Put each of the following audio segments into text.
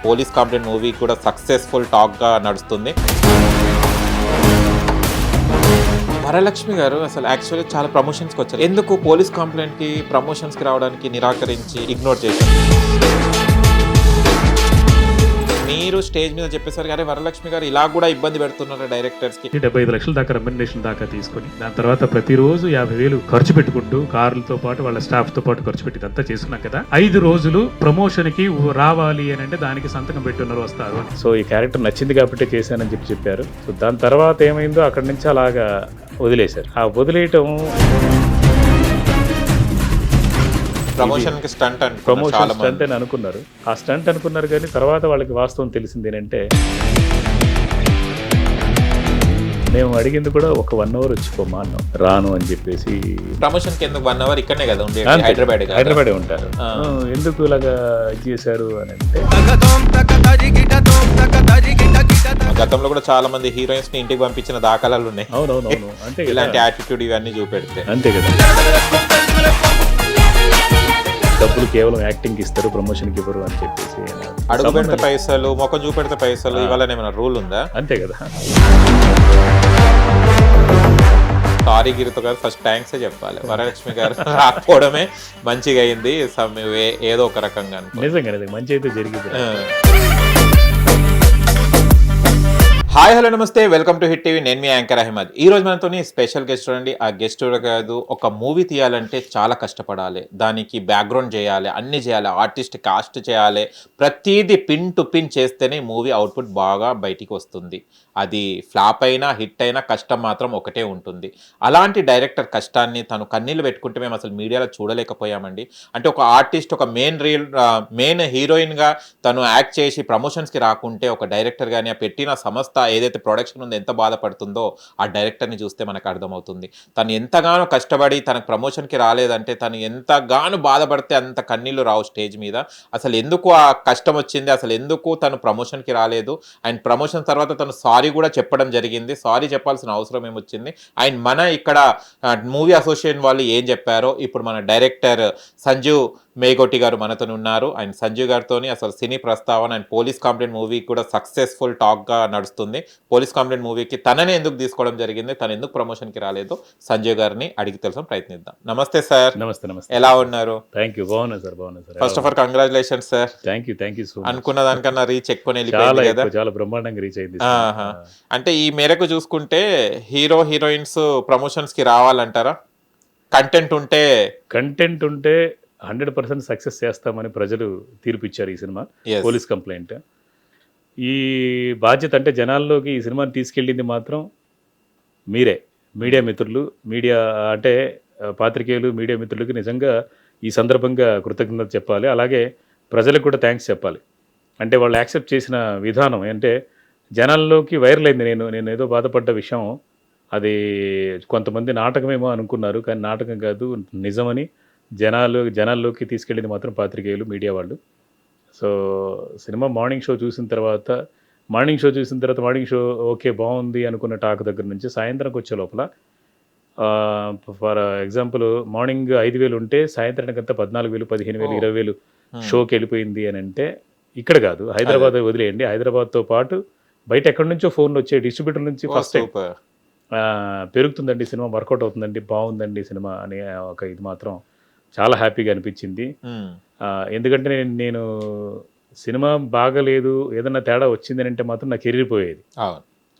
Police complaint movie కూడా successful టాక్గా నడుస్తుంది. వరలక్ష్మి గారు అసలు యాక్చువల్లీ చాలా ప్రమోషన్స్కి వచ్చారు. ఎందుకు పోలీస్ కంప్లైంట్కి ప్రమోషన్స్కి రావడానికి నిరాకరించి ఇగ్నోర్ చేశారు? మీరు స్టేజ్ మీద చెప్పేసరికి అరే వరలక్ష్మి గారు ఇలా కూడా ఇబ్బంది పెడుతున్నారు డైరెక్టర్స్కి. 75 లక్షల దాకా రెమ్యునరేషన్ దాకా తీసుకొని దాని తర్వాత ప్రతిరోజు 50,000 ఖర్చు పెట్టుకుంటూ కార్లతో పాటు వాళ్ళ స్టాఫ్ తో పాటు ఖర్చు పెట్టి ఇదంతా చేస్తున్నాం కదా. 5 రోజులు ప్రమోషన్ కి రావాలి అని అంటే దానికి సంతకం పెట్టున్నారు వస్తారు. సో ఈ క్యారెక్టర్ నచ్చింది కాబట్టి చేశానని చెప్పారు. సో దాని తర్వాత ఏమైందో అక్కడి నుంచి అలాగా వదిలేశారు. ఆ వదిలేయటం ప్రమోషన్ స్టంట్ అని అనుకున్నారు. ఆ స్టంట్ అనుకున్నారు కానీ తర్వాత వాళ్ళకి వాస్తవం తెలిసింది ఏంటంటే మేము అడిగింది కూడా ఒక 1 అవర్ వచ్చిపోమా అన్నాం, రాను అని చెప్పేసి. ప్రమోషన్ కి ఎందుకు 1 అవర్ ఇక్కడనే కదా ఉండేది, హైదరాబాదే ఉంటారు. ఎందుకు ఇలాగా చేశారు అని అంటే గతంలో కూడా చాలా మంది హీరోయిన్స్ ని ఇంటికి పంపించిన దాఖలాలు ఉన్నాయి. అవునవునవును, అంటే ఇలాంటి యాటిట్యూడ్ ఇవన్నీ చూపెడితే అంతే కదా. డబ్బులు కేవలం యాక్టింగ్ ఇస్తారు, ప్రమోషన్ కి ఇవ్వరు అని చెప్పేసి. అడుగు పెడితే పైసలు, ముఖం చూపెడితే పైసలు, ఇవాళ ఏమైనా రూల్ ఉందా? అంతే కదా. సారీ గిరితో గారు ఫస్ట్ థ్యాంక్స్ చెప్పాలి. వరలక్ష్మి గారు రాకపోవడమే మంచిగా అయింది ఏదో ఒక రకంగా. నిజంగా మంచి అయితే జరిగింది. హాయ్ హలో నమస్తే, వెల్కమ్ టు హిట్ టీవీ. నేను మీ యాంకర్ అహ్మద్. ఈ రోజు మనతో స్పెషల్ గెస్ట్ చూడండి. ఆ గెస్ట్ కాదు, ఒక మూవీ తీయాలంటే చాలా కష్టపడాలి, దానికి బ్యాక్గ్రౌండ్ చేయాలి, అన్ని చేయాలి, ఆర్టిస్ట్ కాస్ట్ చేయాలి, ప్రతిదీ పిన్ టు పిన్ చేస్తేనే మూవీ అవుట్పుట్ బాగా బయటికి వస్తుంది. అది ఫ్లాప్ అయినా హిట్ అయినా కష్టం మాత్రం ఒకటే ఉంటుంది. అలాంటి డైరెక్టర్ కష్టాన్ని తను కన్నీళ్ళు పెట్టుకుంటే మేము అసలు మీడియాలో చూడలేకపోయామండి. అంటే ఒక ఆర్టిస్ట్, ఒక మెయిన్ హీరోయిన్గా తను యాక్ట్ చేసి ప్రమోషన్స్కి రాకుంటే ఒక డైరెక్టర్ కానీ ఆ పెట్టిన సంస్థ ఏదైతే ప్రొడక్షన్ ఉందో ఎంత బాధపడుతుందో ఆ డైరెక్టర్ని చూస్తే మనకు అర్థమవుతుంది. తను ఎంతగానో కష్టపడి తనకు ప్రమోషన్కి రాలేదంటే తను ఎంతగానో బాధపడితే అంత కన్నీళ్ళు రావు స్టేజ్ మీద. అసలు ఎందుకు ఆ కష్టం వచ్చింది, అసలు ఎందుకు తను ప్రమోషన్కి రాలేదు, అండ్ ప్రమోషన్ తర్వాత తను సారీ కూడా చెప్పడం జరిగింది. సారీ చెప్పాల్సిన అవసరం ఏమొచ్చింది, అండ్ మన ఇక్కడ మూవీ అసోసియేషన్ వాళ్ళు ఏం చెప్పారో ఇప్పుడు మన డైరెక్టర్ సంజీవ్ మేగోటి గారు మనతో ఉన్నారు. అండ్ సంజీవ్ గారితో అసలు సినీ ప్రస్తావన అండ్ పోలీస్ కంప్లైంట్ మూవీ కూడా సక్సెస్ఫుల్ టాక్గా నడుస్తుంది. పోలీస్ కంప్లైంట్ మూవీకి తననే ఎందుకు తీసుకోవడం జరిగింది, తను ఎందుకు ప్రమోషన్కి రాలేదు, సంజయ్ గారిని అడిగి తెలుసు ప్రయత్నిద్దాం. నమస్తే సార్. నమస్తే నమస్తే. ఎలా ఉన్నారు? థ్యాంక్ యూ, బాగున్నా సార్. బాగున్నా sir. First of all congratulations sir. Thank you so much. అనుకున్న దానికన్నా రీచ్ ఎక్కువ వెళ్ళిపోయింది కదా. చాలా బ్రహ్మాండంగా రీచ్ అయింది. అంటే ఈ మేరకు చూసుకుంటే హీరో హీరోయిన్స్ ప్రమోషన్స్కి రావాలంటారా? కంటెంట్ ఉంటే 100% సక్సెస్ చేస్తామని ప్రజలు తీర్పిచ్చారు ఈ సినిమా పోలీస్ కంప్లైంట్. ఈ బాధ్యత అంటే జనాల్లోకి ఈ సినిమాని తీసుకెళ్ళింది మాత్రం మీరే, మీడియా మిత్రులు. మీడియా అంటే పాత్రికేయులు, మీడియా మిత్రులకి నిజంగా ఈ సందర్భంగా కృతజ్ఞత చెప్పాలి. అలాగే ప్రజలకు కూడా థ్యాంక్స్ చెప్పాలి. అంటే వాళ్ళు యాక్సెప్ట్ చేసిన విధానం అంటే జనాల్లోకి వైరల్ అయింది. నేను ఏదో బాధపడ్డ విషయం అది కొంతమంది నాటకమేమో అనుకున్నారు, కానీ నాటకం కాదు, నిజమని జనాల్లోకి తీసుకెళ్ళింది మాత్రం పాత్రికేయులు, మీడియా వాళ్ళు. సో సినిమా మార్నింగ్ షో చూసిన తర్వాత మార్నింగ్ షో ఓకే బాగుంది అనుకున్న టాక్ దగ్గర నుంచి సాయంత్రంకి వచ్చే లోపల ఫర్ ఎగ్జాంపుల్ మార్నింగ్ 5,000 ఉంటే సాయంత్రానికంతా 14,000, 15,000, 20,000 షోకి వెళ్ళిపోయింది అని అంటే ఇక్కడ కాదు, హైదరాబాద్ వదిలేయండి, హైదరాబాద్తో పాటు బయట ఎక్కడి నుంచో ఫోన్లు వచ్చే డిస్ట్రిబ్యూటర్ నుంచి ఫస్ట్ టైం పెరుగుతుందండి సినిమా, వర్కౌట్ అవుతుందండి, బాగుందండి సినిమా అనే ఒక ఇది మాత్రం చాలా హ్యాపీగా అనిపించింది. ఎందుకంటే నేను సినిమా బాగలేదు, ఏదన్నా తేడా వచ్చిందని అంటే మాత్రం నా కెరీర్ పోయేది.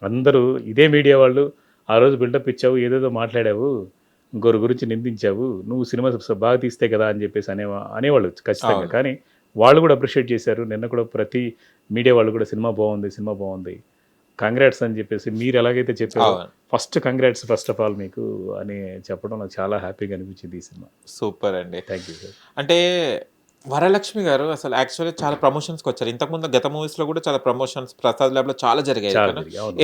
అందరూ ఇదే మీడియా వాళ్ళు ఆ రోజు బిల్డప్ ఇచ్చావు, ఏదేదో మాట్లాడావు, ఇంకొకరి గురించి నిందించావు, నువ్వు సినిమా బాగా తీస్తే కదా అని చెప్పేసి అనేవాళ్ళు ఖచ్చితంగా. కానీ వాళ్ళు కూడా అప్రిషియేట్ చేశారు. నిన్న కూడా ప్రతి మీడియా వాళ్ళు కూడా సినిమా బాగుంది, కంగ్రాట్స్ అని చెప్పేసి మీరు ఎలాగైతే చెప్పారో first congrats first of all మీకు అని చెప్పడం నాకు చాలా హ్యాపీగా అనిపించింది ఈ సినిమా. సూపర్ అండి. Thank you sir. అంటే వరలక్ష్మి గారు అసలు యాక్చువల్లీ చాలా ప్రమోషన్స్కి వచ్చారు. ఇంతకుముందు గత మూవీస్లో కూడా చాలా ప్రమోషన్స్ ప్రసాద్ ల్యాబ్లో చాలా జరిగాయి.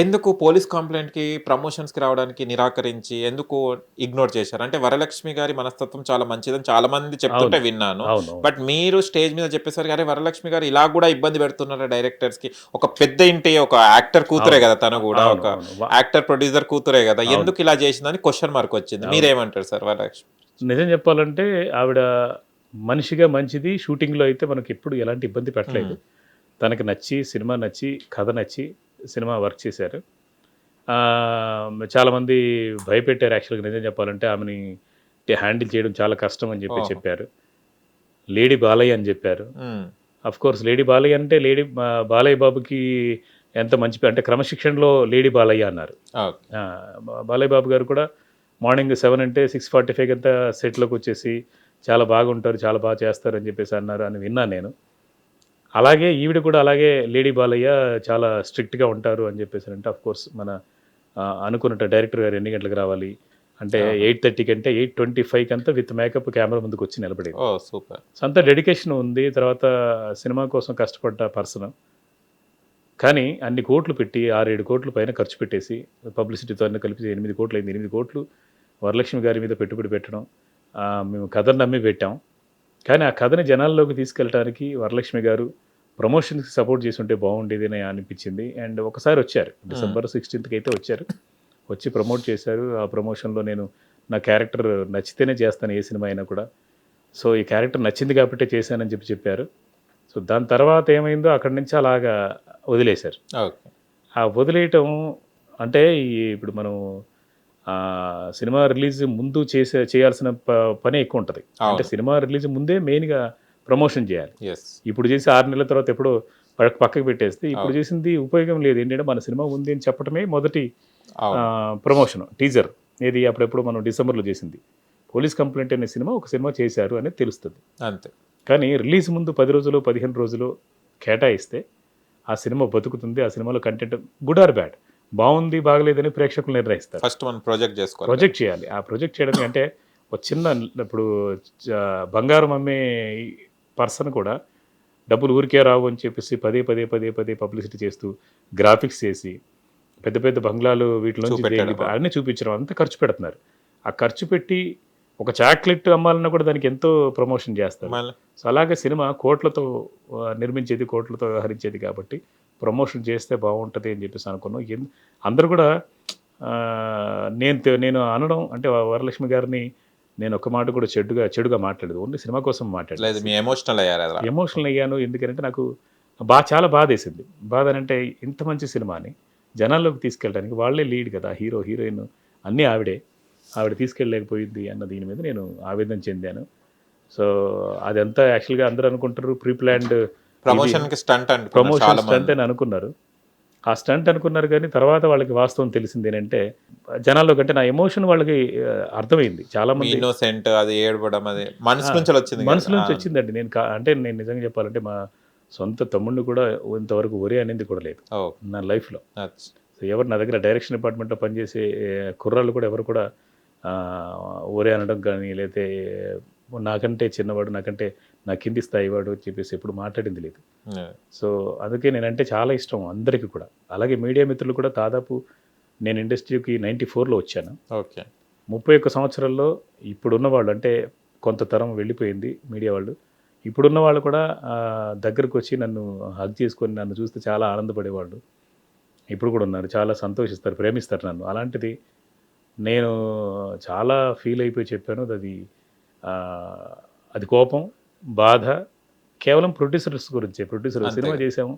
ఎందుకు పోలీస్ కంప్లైంట్కి ప్రమోషన్స్కి రావడానికి నిరాకరించి ఎందుకు ఇగ్నోర్ చేశారు? అంటే వరలక్ష్మి గారి మనస్తత్వం చాలా మంచిదని చాలా మంది చెప్తుంటే విన్నాను. బట్ మీరు స్టేజ్ మీద చెప్పేసరికి అరే వరలక్ష్మి గారు ఇలా కూడా ఇబ్బంది పెడుతున్నారు డైరెక్టర్స్కి, ఒక పెద్ద ఇంటి ఒక యాక్టర్ కూతురే కదా, తను కూడా ఒక యాక్టర్ ప్రొడ్యూసర్ కూతురే కదా, ఎందుకు ఇలా చేసిందని క్వశ్చన్ మార్క్ వచ్చింది. మీరేమంటారు సార్? వరలక్ష్మి నిజం చెప్పాలంటే ఆవిడ మనిషిగా మంచిది, షూటింగ్లో అయితే మనకి ఎప్పుడు ఎలాంటి ఇబ్బంది పెట్టలేదు. తనకి నచ్చి సినిమా నచ్చి కథ నచ్చి సినిమా వర్క్ చేశారు. చాలామంది భయపెట్టారు యాక్చువల్గా నిజం చెప్పాలంటే ఆమెని హ్యాండిల్ చేయడం చాలా కష్టం అని చెప్పి ఓహో. చెప్పారు. లేడీ బాలయ్య అని చెప్పారు. ఉమ్, అఫ్ కోర్స్ లేడీ బాలయ్య అంటే బాలయ్య బాబుకి ఎంత మంచి అంటే క్రమశిక్షణలో లేడీ బాలయ్య అన్నారు. ఓకే. బాలయ్య బాబు గారు కూడా మార్నింగ్ 7 అంటే 6:45 అంతా సెట్లోకి వచ్చేసి చాలా బాగుంటారు, చాలా బాగా చేస్తారు అని చెప్పేసి అన్నారు అని విన్నాను నేను. అలాగే ఈవిడ కూడా అలాగే లేడీ బాలయ్య చాలా స్ట్రిక్ట్గా ఉంటారు అని చెప్పేసి అంటే అఫ్ కోర్స్ మన అనుకున్నట్టు డైరెక్టర్ గారు ఎన్ని గంటలకు రావాలి అంటే 8:30 అంటే 8:25 అంతా విత్ మేకప్ కెమెరా ముందుకు వచ్చి నిలబడేది. ఓ సూపర్. సో అంత డెడికేషన్ ఉంది. తర్వాత సినిమా కోసం కష్టపడ్డ పర్సన్. కానీ అన్ని కోట్లు పెట్టి 6-7 కోట్ల పైన ఖర్చు పెట్టేసి పబ్లిసిటీతో అన్నీ కలిపి 8 కోట్లు అయింది. 8 కోట్లు వరలక్ష్మి గారి మీద పెట్టుబడి పెట్టడం. మేము కథను నమ్మి పెట్టాం. కానీ ఆ కథని జనాల్లోకి తీసుకెళ్ళడానికి వరలక్ష్మి గారు ప్రమోషన్స్కి సపోర్ట్ చేసి ఉంటే బాగుండేది అని అనిపించింది. అండ్ ఒకసారి వచ్చారు December 16th అయితే వచ్చారు. వచ్చి ప్రమోట్ చేశారు. ఆ ప్రమోషన్లో నేను నా క్యారెక్టర్ నచ్చితేనే చేస్తాను ఏ సినిమా అయినా కూడా. సో ఈ క్యారెక్టర్ నచ్చింది కాబట్టే చేశానని చెప్పారు. సో దాని తర్వాత ఏమైందో అక్కడి నుంచి అలాగా వదిలేశారు. ఓకే. ఆ వదిలేయటం అంటే ఇప్పుడు మనం సినిమా రిలీజ్ ముందు చేయాల్సిన పని ఎక్కువ ఉంటుంది. అంటే సినిమా రిలీజ్ ముందే మెయిన్గా ప్రమోషన్ చేయాలి. ఎస్. ఇప్పుడు చేసి 6 నెలల తర్వాత ఎప్పుడో పక్కకు పెట్టేస్తే ఇప్పుడు చేసింది ఉపయోగం లేదు. ఏంటంటే మన సినిమా ఉంది అని చెప్పడమే మొదటి ప్రమోషన్ టీజర్. ఏది అప్పుడెప్పుడు మనం డిసెంబర్లో చేసింది పోలీస్ కంప్లైంట్ అనే సినిమా ఒక సినిమా చేశారు అనేది తెలుస్తుంది. అంతే. కానీ రిలీజ్ ముందు 10 రోజులు 15 రోజులు కేటాయిస్తే ఆ సినిమా బతుకుతుంది. ఆ సినిమాలో కంటెంట్ గుడ్ ఆర్ బ్యాడ్, బాగుంది బాగలేదని ప్రేక్షకులు నిర్ణయిస్తారు. ఫస్ట్ మనం ప్రాజెక్ట్ చేసుకోవాలి. ప్రాజెక్ట్ చేయాలి. ఆ ప్రాజెక్ట్ చేయడానికి అంటే ఒక చిన్న ఇప్పుడు బంగారం అమ్మే పర్సన్ కూడా డబ్బులు ఊరికే రావు అని చెప్పేసి పదే పబ్లిసిటీ చేస్తూ గ్రాఫిక్స్ చేసి పెద్ద పెద్ద బంగ్లాలు వీటిలోంచి అన్నీ చూపించడం అంతా ఖర్చు పెడుతున్నారు. ఆ ఖర్చు పెట్టి ఒక చాక్లెట్ అమ్మాలన్నా కూడా దానికి ఎంతో ప్రమోషన్ చేస్తారు. సో అలాగే సినిమా కోట్లతో నిర్మించేది, కోట్లతో వ్యవహరించేది కాబట్టి ప్రమోషన్ చేస్తే బాగుంటుంది అని చెప్పేసి అనుకున్నాం. అందరూ కూడా నేను అనడం అంటే వరలక్ష్మి గారిని నేను ఒక మాట కూడా చెడుగా మాట్లాడలేదు. ఓన్లీ సినిమా కోసం మాట్లాడలేదు. ఎమోషనల్ అయ్యాను. ఎందుకంటే నాకు చాలా బాధ వేసింది. బాధ అంటే ఇంత మంచి సినిమాని జనాల్లోకి తీసుకెళ్ళడానికి వాళ్ళే లీడ్ కదా, హీరో హీరోయిన్ అన్నీ ఆవిడ తీసుకెళ్ళలేకపోయింది అన్న దీని మీద నేను ఆవేదన చెందాను. సో అదంతా యాక్చువల్గా అందరూ అనుకుంటారు ప్రీ ప్లాన్డ్ ప్రమోషన్ స్టంట్ అని అనుకున్నారు. ఆ స్టంట్ అనుకున్నారు కానీ తర్వాత వాళ్ళకి వాస్తవం తెలిసింది ఏంటంటే జనాల్లో కంటే నా ఎమోషన్ వాళ్ళకి అర్థమైంది. చాలా మంది ఇన్నోసెంట్ అది ఏడవడం అది మనసు నుంచి వచ్చిందండి. నేను నిజంగా చెప్పాలంటే మా సొంత తమ్ముడిని కూడా ఇంతవరకు ఒరే అనేది కూడా లేదు నా లైఫ్లో. సో ఎవరు నా దగ్గర డైరెక్షన్ డిపార్ట్మెంట్లో పనిచేసే కుర్రాళ్ళు కూడా ఎవరు కూడా ఒరే అనడం కానీ లేకపోతే నాకంటే చిన్నవాడు, నాకంటే నా కింది స్థాయి వాడు అని చెప్పేసి ఎప్పుడు మాట్లాడింది లేదు. సో అందుకే నేనంటే చాలా ఇష్టం అందరికీ కూడా. అలాగే మీడియా మిత్రులు కూడా దాదాపు నేను ఇండస్ట్రీకి 94లో వచ్చాను. ఓకే. 31 సంవత్సరాల్లో ఇప్పుడున్న వాళ్ళు అంటే కొంత తరం వెళ్ళిపోయింది మీడియా వాళ్ళు. ఇప్పుడున్న వాళ్ళు కూడా దగ్గరకు వచ్చి నన్ను హగ్ చేసుకొని నన్ను చూస్తే చాలా ఆనందపడేవాళ్ళు ఇప్పుడు కూడా ఉన్నారు. చాలా సంతోషిస్తారు, ప్రేమిస్తారు నన్ను. అలాంటిది నేను చాలా ఫీల్ అయిపోయి చెప్పాను. అది కోపం, బాధ కేవలం ప్రొడ్యూసర్స్ గురించే. ప్రొడ్యూసర్ సినిమా చేసాము,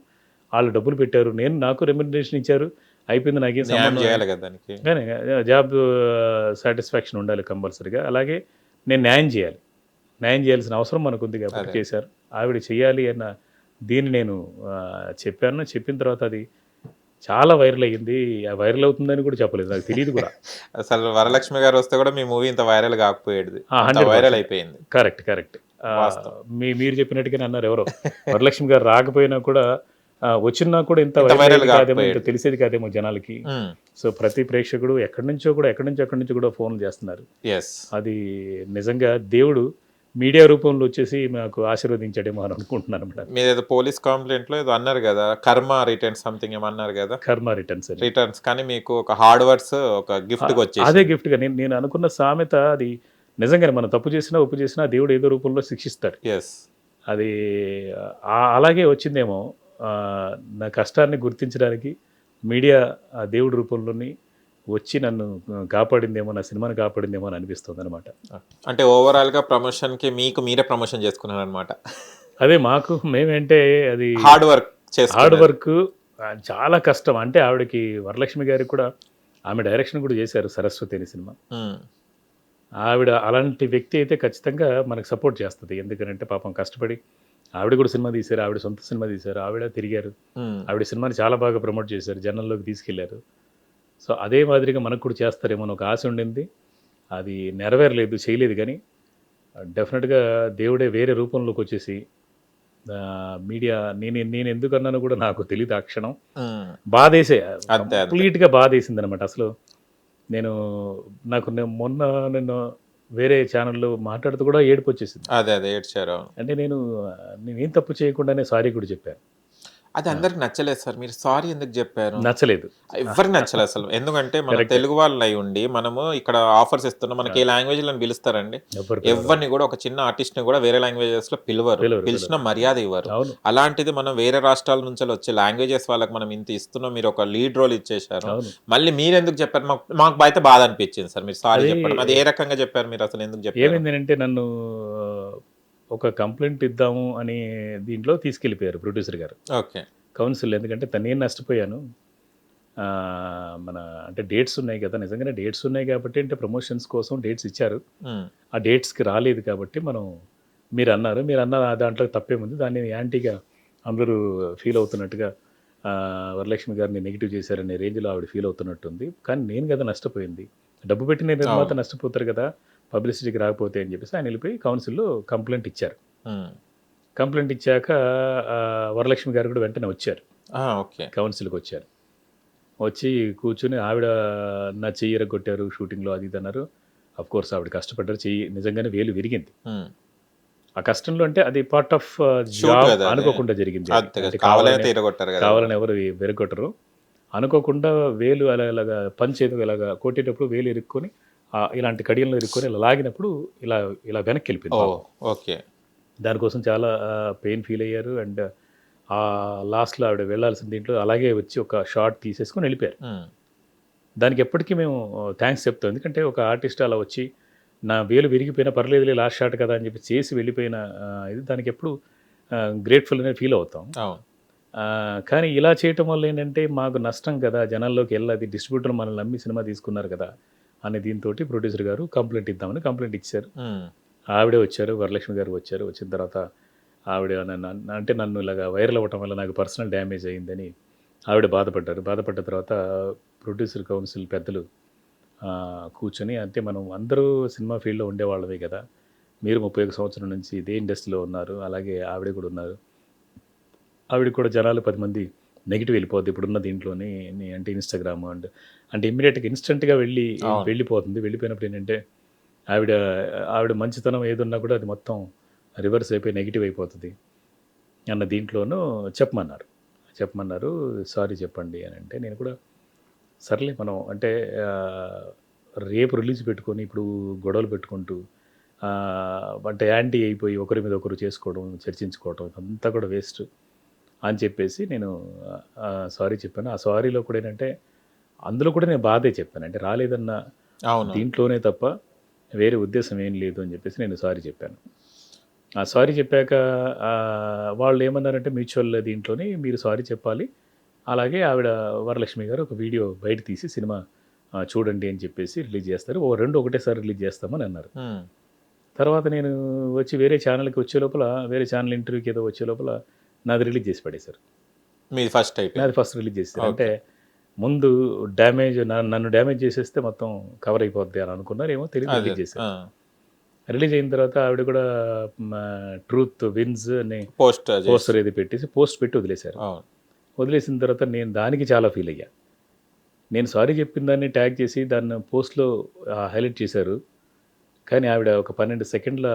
వాళ్ళు డబ్బులు పెట్టారు, నాకు రెమ్యునరేషన్ ఇచ్చారు, అయిపోయింది, నాకేం సంబంధం. కానీ జాబ్ సాటిస్ఫాక్షన్ ఉండాలి కంపల్సరీగా. అలాగే నేను న్యాయం చేయాల్సిన అవసరం మనకుంది కాబట్టి చేశారు. ఆవిడ చేయాలి అన్న దీన్ని నేను చెప్పిన తర్వాత అది చాలా వైరల్ అయ్యింది. వైరల్ అవుతుందని కూడా చెప్పలేదు, నాకు తెలియదు కూడా. అసలు వరలక్ష్మి గారు వస్తే కూడా మీ మూవీ ఇంత వైరల్ కాకపోయేది, వైరల్ అయిపోయింది. కరెక్ట్. మీరు చెప్పినట్టుగానే అన్నారు ఎవరో, వరలక్ష్మి గారు రాకపోయినా కూడా వచ్చినా కూడా ఇంత వైరల్ కాదేమో, ఇంత తెలిసేది కాదేమో జనాలకి. సో ప్రతి ప్రేక్షకుడు ఎక్కడి నుంచో కూడా ఫోన్లు చేస్తున్నారు. అది నిజంగా దేవుడు మీడియా రూపంలో వచ్చేసి మాకు ఆశీర్వదించాడేమో అని అనుకుంటున్నాను మేడం. మీరు ఏదో పోలీస్ కంప్లైంట్ లో ఏదో అన్నారు కదా, కర్మ రిటర్న్స్ సంథింగ్ ఏమన్నారు కదా. కర్మ రిటర్న్స్ కానీ మీకు ఒక హార్డ్ వర్డ్స్ ఒక గిఫ్ట్ వచ్చేసి అదే గిఫ్ట్ గా నేను అనుకున్న సామెత అది నిజంగానే మనం తప్పు చేసినా ఒప్పు చేసినా దేవుడు ఏదో రూపంలో శిక్షిస్తాడు. అది అలాగే వచ్చిందేమో. నా కష్టాన్ని గుర్తించడానికి మీడియా దేవుడి రూపంలోని వచ్చి నన్ను కాపాడిందేమో, నా సినిమాని కాపాడిందేమో అని అనిపిస్తుంది అనమాట. అంటే ఓవరాల్గా ప్రమోషన్కి మీరే ప్రమోషన్ చేసుకున్నారు అనమాట. అదే మేమేంటే అది హార్డ్ వర్క్ హార్డ్ వర్క్, చాలా కష్టం. అంటే ఆవిడకి వరలక్ష్మి గారికి కూడా ఆమె డైరెక్షన్ కూడా చేశారు 'సరస్వతి' అనే సినిమా. ఆవిడ అలాంటి వ్యక్తి అయితే ఖచ్చితంగా మనకు సపోర్ట్ చేస్తది. ఎందుకనంటే పాపం కష్టపడి ఆవిడ కూడా సినిమా తీశారు. ఆవిడ సొంత సినిమా తీశారు. ఆవిడ తిరిగారు. ఆవిడ సినిమాని చాలా బాగా ప్రమోట్ చేశారు. జనంలోకి తీసుకెళ్లారు. సో, అదే మాదిరిగా మనకు కూడా చేస్తారేమో అని ఒక ఆశ ఉండింది. అది నెరవేరలేదు, చేయలేదు గానీ డెఫినెట్‌గా దేవుడే వేరే రూపంలోకి వచ్చేసి మీడియా నేను ఎందుకన్నానో కూడా నాకు తెలీదు ఆ క్షణం. బాధేసే కంప్లీట్‌గా బాధేసిందనమాట. అసలు నేను మొన్న నేను వేరే ఛానల్‌లో మాట్లాడుతూ కూడా ఏడుపొచ్చేసింది. అదే ఏడ్చారు. అంటే నేనేం తప్పు చేయకుండానే సారీ కూడా చెప్పాను. అది అందరికి నచ్చలేదు సార్. మీరు సారీ ఎందుకు చెప్పారు? నచ్చలేదు. ఎవ్వరికి నచ్చలేదు అసలు. ఎందుకంటే మన తెలుగు వాళ్ళై ఉండి మనము ఇక్కడ ఆఫర్స్ ఇస్తున్నాం. మనకి ఏ లాంగ్వేజ్‌లని పిలుస్తారండి? ఎవ్వరిని కూడా ఒక చిన్న ఆర్టిస్ట్‌ని కూడా వేరే లాంగ్వేజెస్‌లో పిలవరు. పిలిచిన మర్యాద ఇవ్వరు. అలాంటిది మనం వేరే రాష్ట్రాల నుంచి వచ్చే లాంగ్వేజెస్ వాళ్ళకి మనం ఇంత ఇస్తున్నాం. మీరు ఒక లీడ్ రోల్ ఇచ్చేశారు. మళ్ళీ మీరెందుకు చెప్పారు? మాకు అయితే బాధ అనిపించింది సార్ మీరు సారీ చెప్పడం. అది ఏ రకంగా చెప్పారు మీరు అసలు ఎందుకు చెప్పారు? ఏమైందంటే నన్ను ఒక కంప్లైంట్ ఇద్దాము అని దీంట్లో తీసుకెళ్ళిపోయారు ప్రొడ్యూసర్ గారు. ఓకే. కౌన్సిల్. ఎందుకంటే నేను నష్టపోయాను. అంటే డేట్స్ ఉన్నాయి కదా! నిజంగానే డేట్స్ ఉన్నాయి కాబట్టి అంటే ప్రమోషన్స్ కోసం డేట్స్ ఇచ్చారు. ఆ డేట్స్‌కి రాలేదు కాబట్టి మీరన్న దాంట్లో తప్పేముంది. దాన్ని యాంటీగా అందరూ ఫీల్ అవుతున్నట్టుగా వరలక్ష్మి గారిని నెగెటివ్ చేశారనే రేంజ్‌లో ఆవిడ ఫీల్ అవుతున్నట్టుంది. కానీ నేను కదా నష్టపోయింది. డబ్బు పెట్టిన నిర్మాత నష్టపోతారు కదా! పబ్లిసిటీకి రాకపోతే అని చెప్పేసి ఆయన వెళ్ళిపోయి కౌన్సిల్‌లో కంప్లైంట్ ఇచ్చారు. కంప్లైంట్ ఇచ్చాక వరలక్ష్మి గారు కూడా వెంటనే వచ్చారు. ఓకే. కౌన్సిల్‌కి వచ్చారు. వచ్చి కూర్చొని ఆవిడ నా చెయ్యి ఇరగ్గొట్టారు షూటింగ్‌లో అది ఇది అన్నారు. అఫ్‌కోర్స్ ఆవిడ కష్టపడ్డారు. చెయ్యి నిజంగానే వేలు విరిగింది. ఆ కష్టంలో అంటే అది పార్ట్ ఆఫ్ జాబ్ అనుకోకుండా జరిగింది. కావాలని ఎవరు విరగొట్టరు. అనుకోకుండా వేలు ఇలాగా పంచ్ ఏదో ఇలాగా కొట్టేటప్పుడు వేలు ఇరుక్కొని ఇలాంటి కడియంలో ఇరుక్కొని ఇలా లాగినప్పుడు ఇలా వెనక్కి వెళ్ళిపోయింది. ఓకే. దానికోసం చాలా పెయిన్ ఫీల్ అయ్యారు. అండ్ లాస్ట్‌లో ఆవిడ వెళ్ళాల్సిన దీంట్లో అలాగే వచ్చి ఒక షాట్ తీసేసుకొని వెళ్ళిపోయారు. దానికి ఎప్పటికీ మేము థ్యాంక్స్ చెప్తాం. ఎందుకంటే ఒక ఆర్టిస్ట్ అలా వచ్చి నా వేలు విరిగిపోయినా పర్లేదులే లాస్ట్ షాట్ కదా అని చెప్పి చేసి వెళ్ళిపోయిన దానికి ఎప్పుడు గ్రేట్‌ఫుల్ అనేది ఫీల్ అవుతాం. కానీ ఇలా చేయటం వల్ల ఏంటంటే మాకు నష్టం కదా! జనాల్లోకి వెళ్ళాలి. డిస్ట్రిబ్యూటర్లు మనల్ని నమ్మి సినిమా తీసుకున్నారు కదా! అనే దీంతోటి ప్రొడ్యూసర్ గారు కంప్లైంట్ ఇద్దామని కంప్లైంట్ ఇచ్చారు. ఆవిడే వచ్చారు. వరలక్ష్మి గారు వచ్చారు. వచ్చిన తర్వాత ఆవిడ నన్ను ఇలాగా వైరల్ అవ్వటం వల్ల నాకు పర్సనల్ డ్యామేజ్ అయిందని ఆవిడ బాధపడ్డారు. బాధపడ్డ తర్వాత ప్రొడ్యూసర్ కౌన్సిల్ పెద్దలు కూర్చొని అంటే మనం అందరూ సినిమా ఫీల్డ్లో ఉండేవాళ్ళమే కదా! మీరు 31 సంవత్సరం నుంచి ఇదే ఇండస్ట్రీలో ఉన్నారు. అలాగే ఆవిడ కూడా ఉన్నారు. ఆవిడకి కూడా జనాలు 10 మంది నెగిటివ్ వెళ్ళిపోద్ది ఇప్పుడున్న దీంట్లోని అంటే ఇన్‌స్టాగ్రామ్ అంటే ఇమ్మీడియట్‌గా ఇన్స్టెంట్‌గా వెళ్ళిపోతుంది. వెళ్ళిపోయినప్పుడు ఏంటంటే ఆవిడ మంచితనం ఏదున్నా కూడా అది మొత్తం రివర్స్ అయిపోయి నెగిటివ్ అయిపోతుంది అన్న దీంట్లోనూ చెప్పమన్నారు. సారీ చెప్పండి అని అంటే నేను కూడా సర్లే మనం అంటే రేపు రిలీజ్ పెట్టుకొని ఇప్పుడు గొడవలు పెట్టుకుంటూ అంటే యాంటీ అయిపోయి ఒకరి మీద ఒకరు చేసుకోవడం, చర్చించుకోవడం అంతా కూడా వేస్ట్ అని చెప్పేసి నేను సారీ చెప్పాను. ఆ సారీలో కూడా ఏంటంటే అందులో కూడా నేను బాధే చెప్పాను. అంటే రాలేదన్న దీంట్లోనే తప్ప వేరే ఉద్దేశం ఏం లేదు అని చెప్పేసి నేను సారీ చెప్పాను. ఆ సారీ చెప్పాక వాళ్ళు ఏమన్నారంటే మ్యూచువల్ దీంట్లోని మీరు సారీ చెప్పాలి. అలాగే ఆవిడ వరలక్ష్మి గారు ఒక వీడియో బయట తీసి సినిమా చూడండి అని చెప్పేసి రిలీజ్ చేస్తారు. ఒకటేసారి రిలీజ్ చేస్తామని అన్నారు. తర్వాత నేను వచ్చి వేరే ఛానల్కి వచ్చే లోపల వేరే ఛానల్ ఇంటర్వ్యూకి ఏదో వచ్చే లోపల నాది రిలీజ్ చేసి పడేశారు. నాది ఫస్ట్ రిలీజ్ చేశారు. అంటే ముందు నన్ను డ్యామేజ్ చేసేస్తే మొత్తం కవర్ అయిపోద్ది అని అనుకున్నారు ఏమో తెలియదు. రిలీజ్ చేశారు. రిలీజ్ అయిన తర్వాత ఆవిడ కూడా ట్రూత్ విన్స్ అని పోస్టర్ ఏది పెట్టేసి పోస్ట్ పెట్టి వదిలేశారు. వదిలేసిన తర్వాత నేను దానికి చాలా ఫీల్ అయ్యా. నేను సారీ చెప్పిన దాన్ని ట్యాగ్ చేసి దాన్ని పోస్ట్లో హైలైట్ చేశారు. కానీ ఆవిడ ఒక 12 సెకండ్ల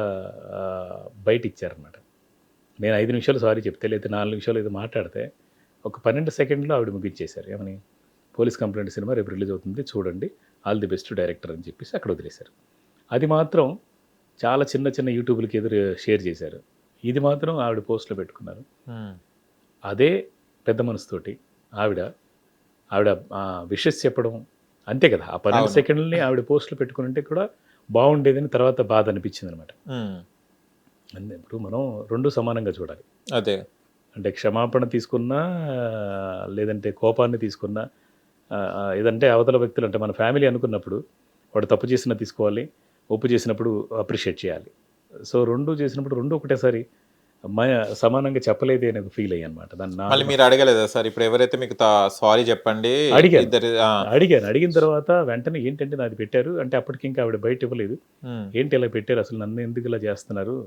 బయట ఇచ్చారనమాట. నేను 5 నిమిషాలు సారీ చెప్తే లేదా 4 నిమిషాలు ఏదో మాట్లాడితే ఒక 12 సెకండ్లో ఆవిడ ముగించేశారు. ఏమని పోలీస్ కంప్లైంట్ సినిమా రేపు రిలీజ్ అవుతుంది చూడండి, ఆల్ ది బెస్ట్ డైరెక్టర్ అని చెప్పేసి అక్కడ వదిలేశారు. అది మాత్రం చాలా చిన్న యూట్యూబ్లకి ఎదురు షేర్ చేశారు. ఇది మాత్రం ఆవిడ పోస్ట్లో పెట్టుకున్నారు. అదే పెద్ద మనసుతోటి ఆవిడ విషెస్ చెప్పడం అంతే కదా. ఆ 12 సెకండ్లని ఆవిడ పోస్ట్లో పెట్టుకుని ఉంటే కూడా బాగుండేదని తర్వాత బాధ అనిపించింది అనమాట. ఇప్పుడు మనం రెండు సమానంగా చూడాలి. అదే అంటే క్షమాపణ తీసుకున్నా, లేదంటే కోపాన్ని తీసుకున్నా, ఏదంటే అవతల వ్యక్తులు అంటే మన ఫ్యామిలీ అనుకున్నప్పుడు వాడు తప్పు చేసినా తీసుకోవాలి, ఒప్పు చేసినప్పుడు అప్రిషియేట్ చేయాలి. సో 2 చేసినప్పుడు 2 ఒకటేసారి మ సమానంగా చెప్పలేదే అని ఒక ఫీల్ అయ్యానన్నమాట. దాన్ని మళ్ళీ మీరు అడగలేదా సార్? ఇప్పుడు ఎవరైతే మీకు సారీ చెప్పండి అడిగాను. ఇద్దరు అడిగాను. అడిగిన తర్వాత వెంటనే ఏంటంటే నాది పెట్టారు. అంటే అప్పటికి ఇంకా ఆవిడ బయట ఇవ్వలేదు. ఏంటి ఇలా పెట్టారు? అసలు నన్ను ఎందుకు ఇలా చేస్తున్నారు?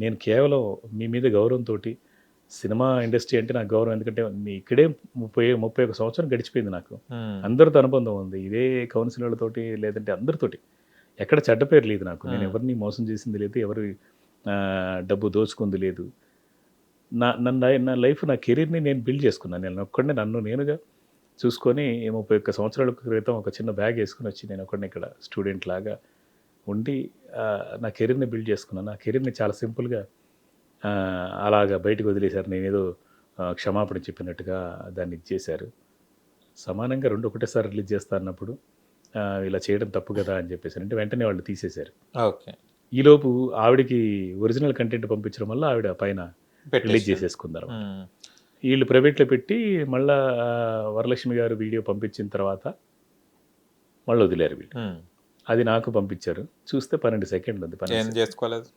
నేను కేవలం మీ మీద గౌరవంతోటి సినిమా ఇండస్ట్రీ అంటే నాకు గౌరవం. ఎందుకంటే ఇక్కడే 31 సంవత్సరం గడిచిపోయింది నాకు. అందరితో అనుబంధం ఉంది. ఇదే కౌన్సిలర్లతోటి లేదంటే అందరితోటి. ఎక్కడ చెడ్డ పేరు లేదు నాకు. నేను ఎవరిని మోసం చేసింది లేదు. ఎవరి డబ్బు దోచుకుంది లేదు. నా లైఫ్, నా కెరీర్‌ని నేను బిల్డ్ చేసుకున్నాను. నేను ఒక్కడినే నన్ను నేనుగా చూసుకొని 31 సంవత్సరాల క్రితం ఒక చిన్న బ్యాగ్ వేసుకొని వచ్చి నేను ఒక్కడినే ఇక్కడ స్టూడెంట్ లాగా ఉండి నా కెరీర్‌ని బిల్డ్ చేసుకున్నాను. నా కెరీర్‌ని చాలా సింపుల్‌గా అలాగా బయటకు వదిలేశారు. నేనేదో క్షమాపణ చెప్పినట్టుగా దాన్ని ఇచ్చేశారు. సమానంగా 2 ఒకటేసారి రిలీజ్ చేస్తా అన్నప్పుడు ఇలా చేయడం తప్పు కదా అని చెప్పేసి అంటే వెంటనే వాళ్ళు తీసేశారు. ఓకే. ఈలోపు ఆవిడకి ఒరిజినల్ కంటెంట్ పంపించడం వల్ల ఆవిడ పైన రిలీజ్ చేసేసుకున్నారు. వీళ్ళు ప్రైవేట్లో పెట్టి మళ్ళా వరలక్ష్మి గారు వీడియో పంపించిన తర్వాత మళ్ళీ వదిలేరు వీళ్ళు. అది నాకు పంపించారు. చూస్తే 12 సెకండ్లు ఉంది. ఏం చేసుకోలేదు.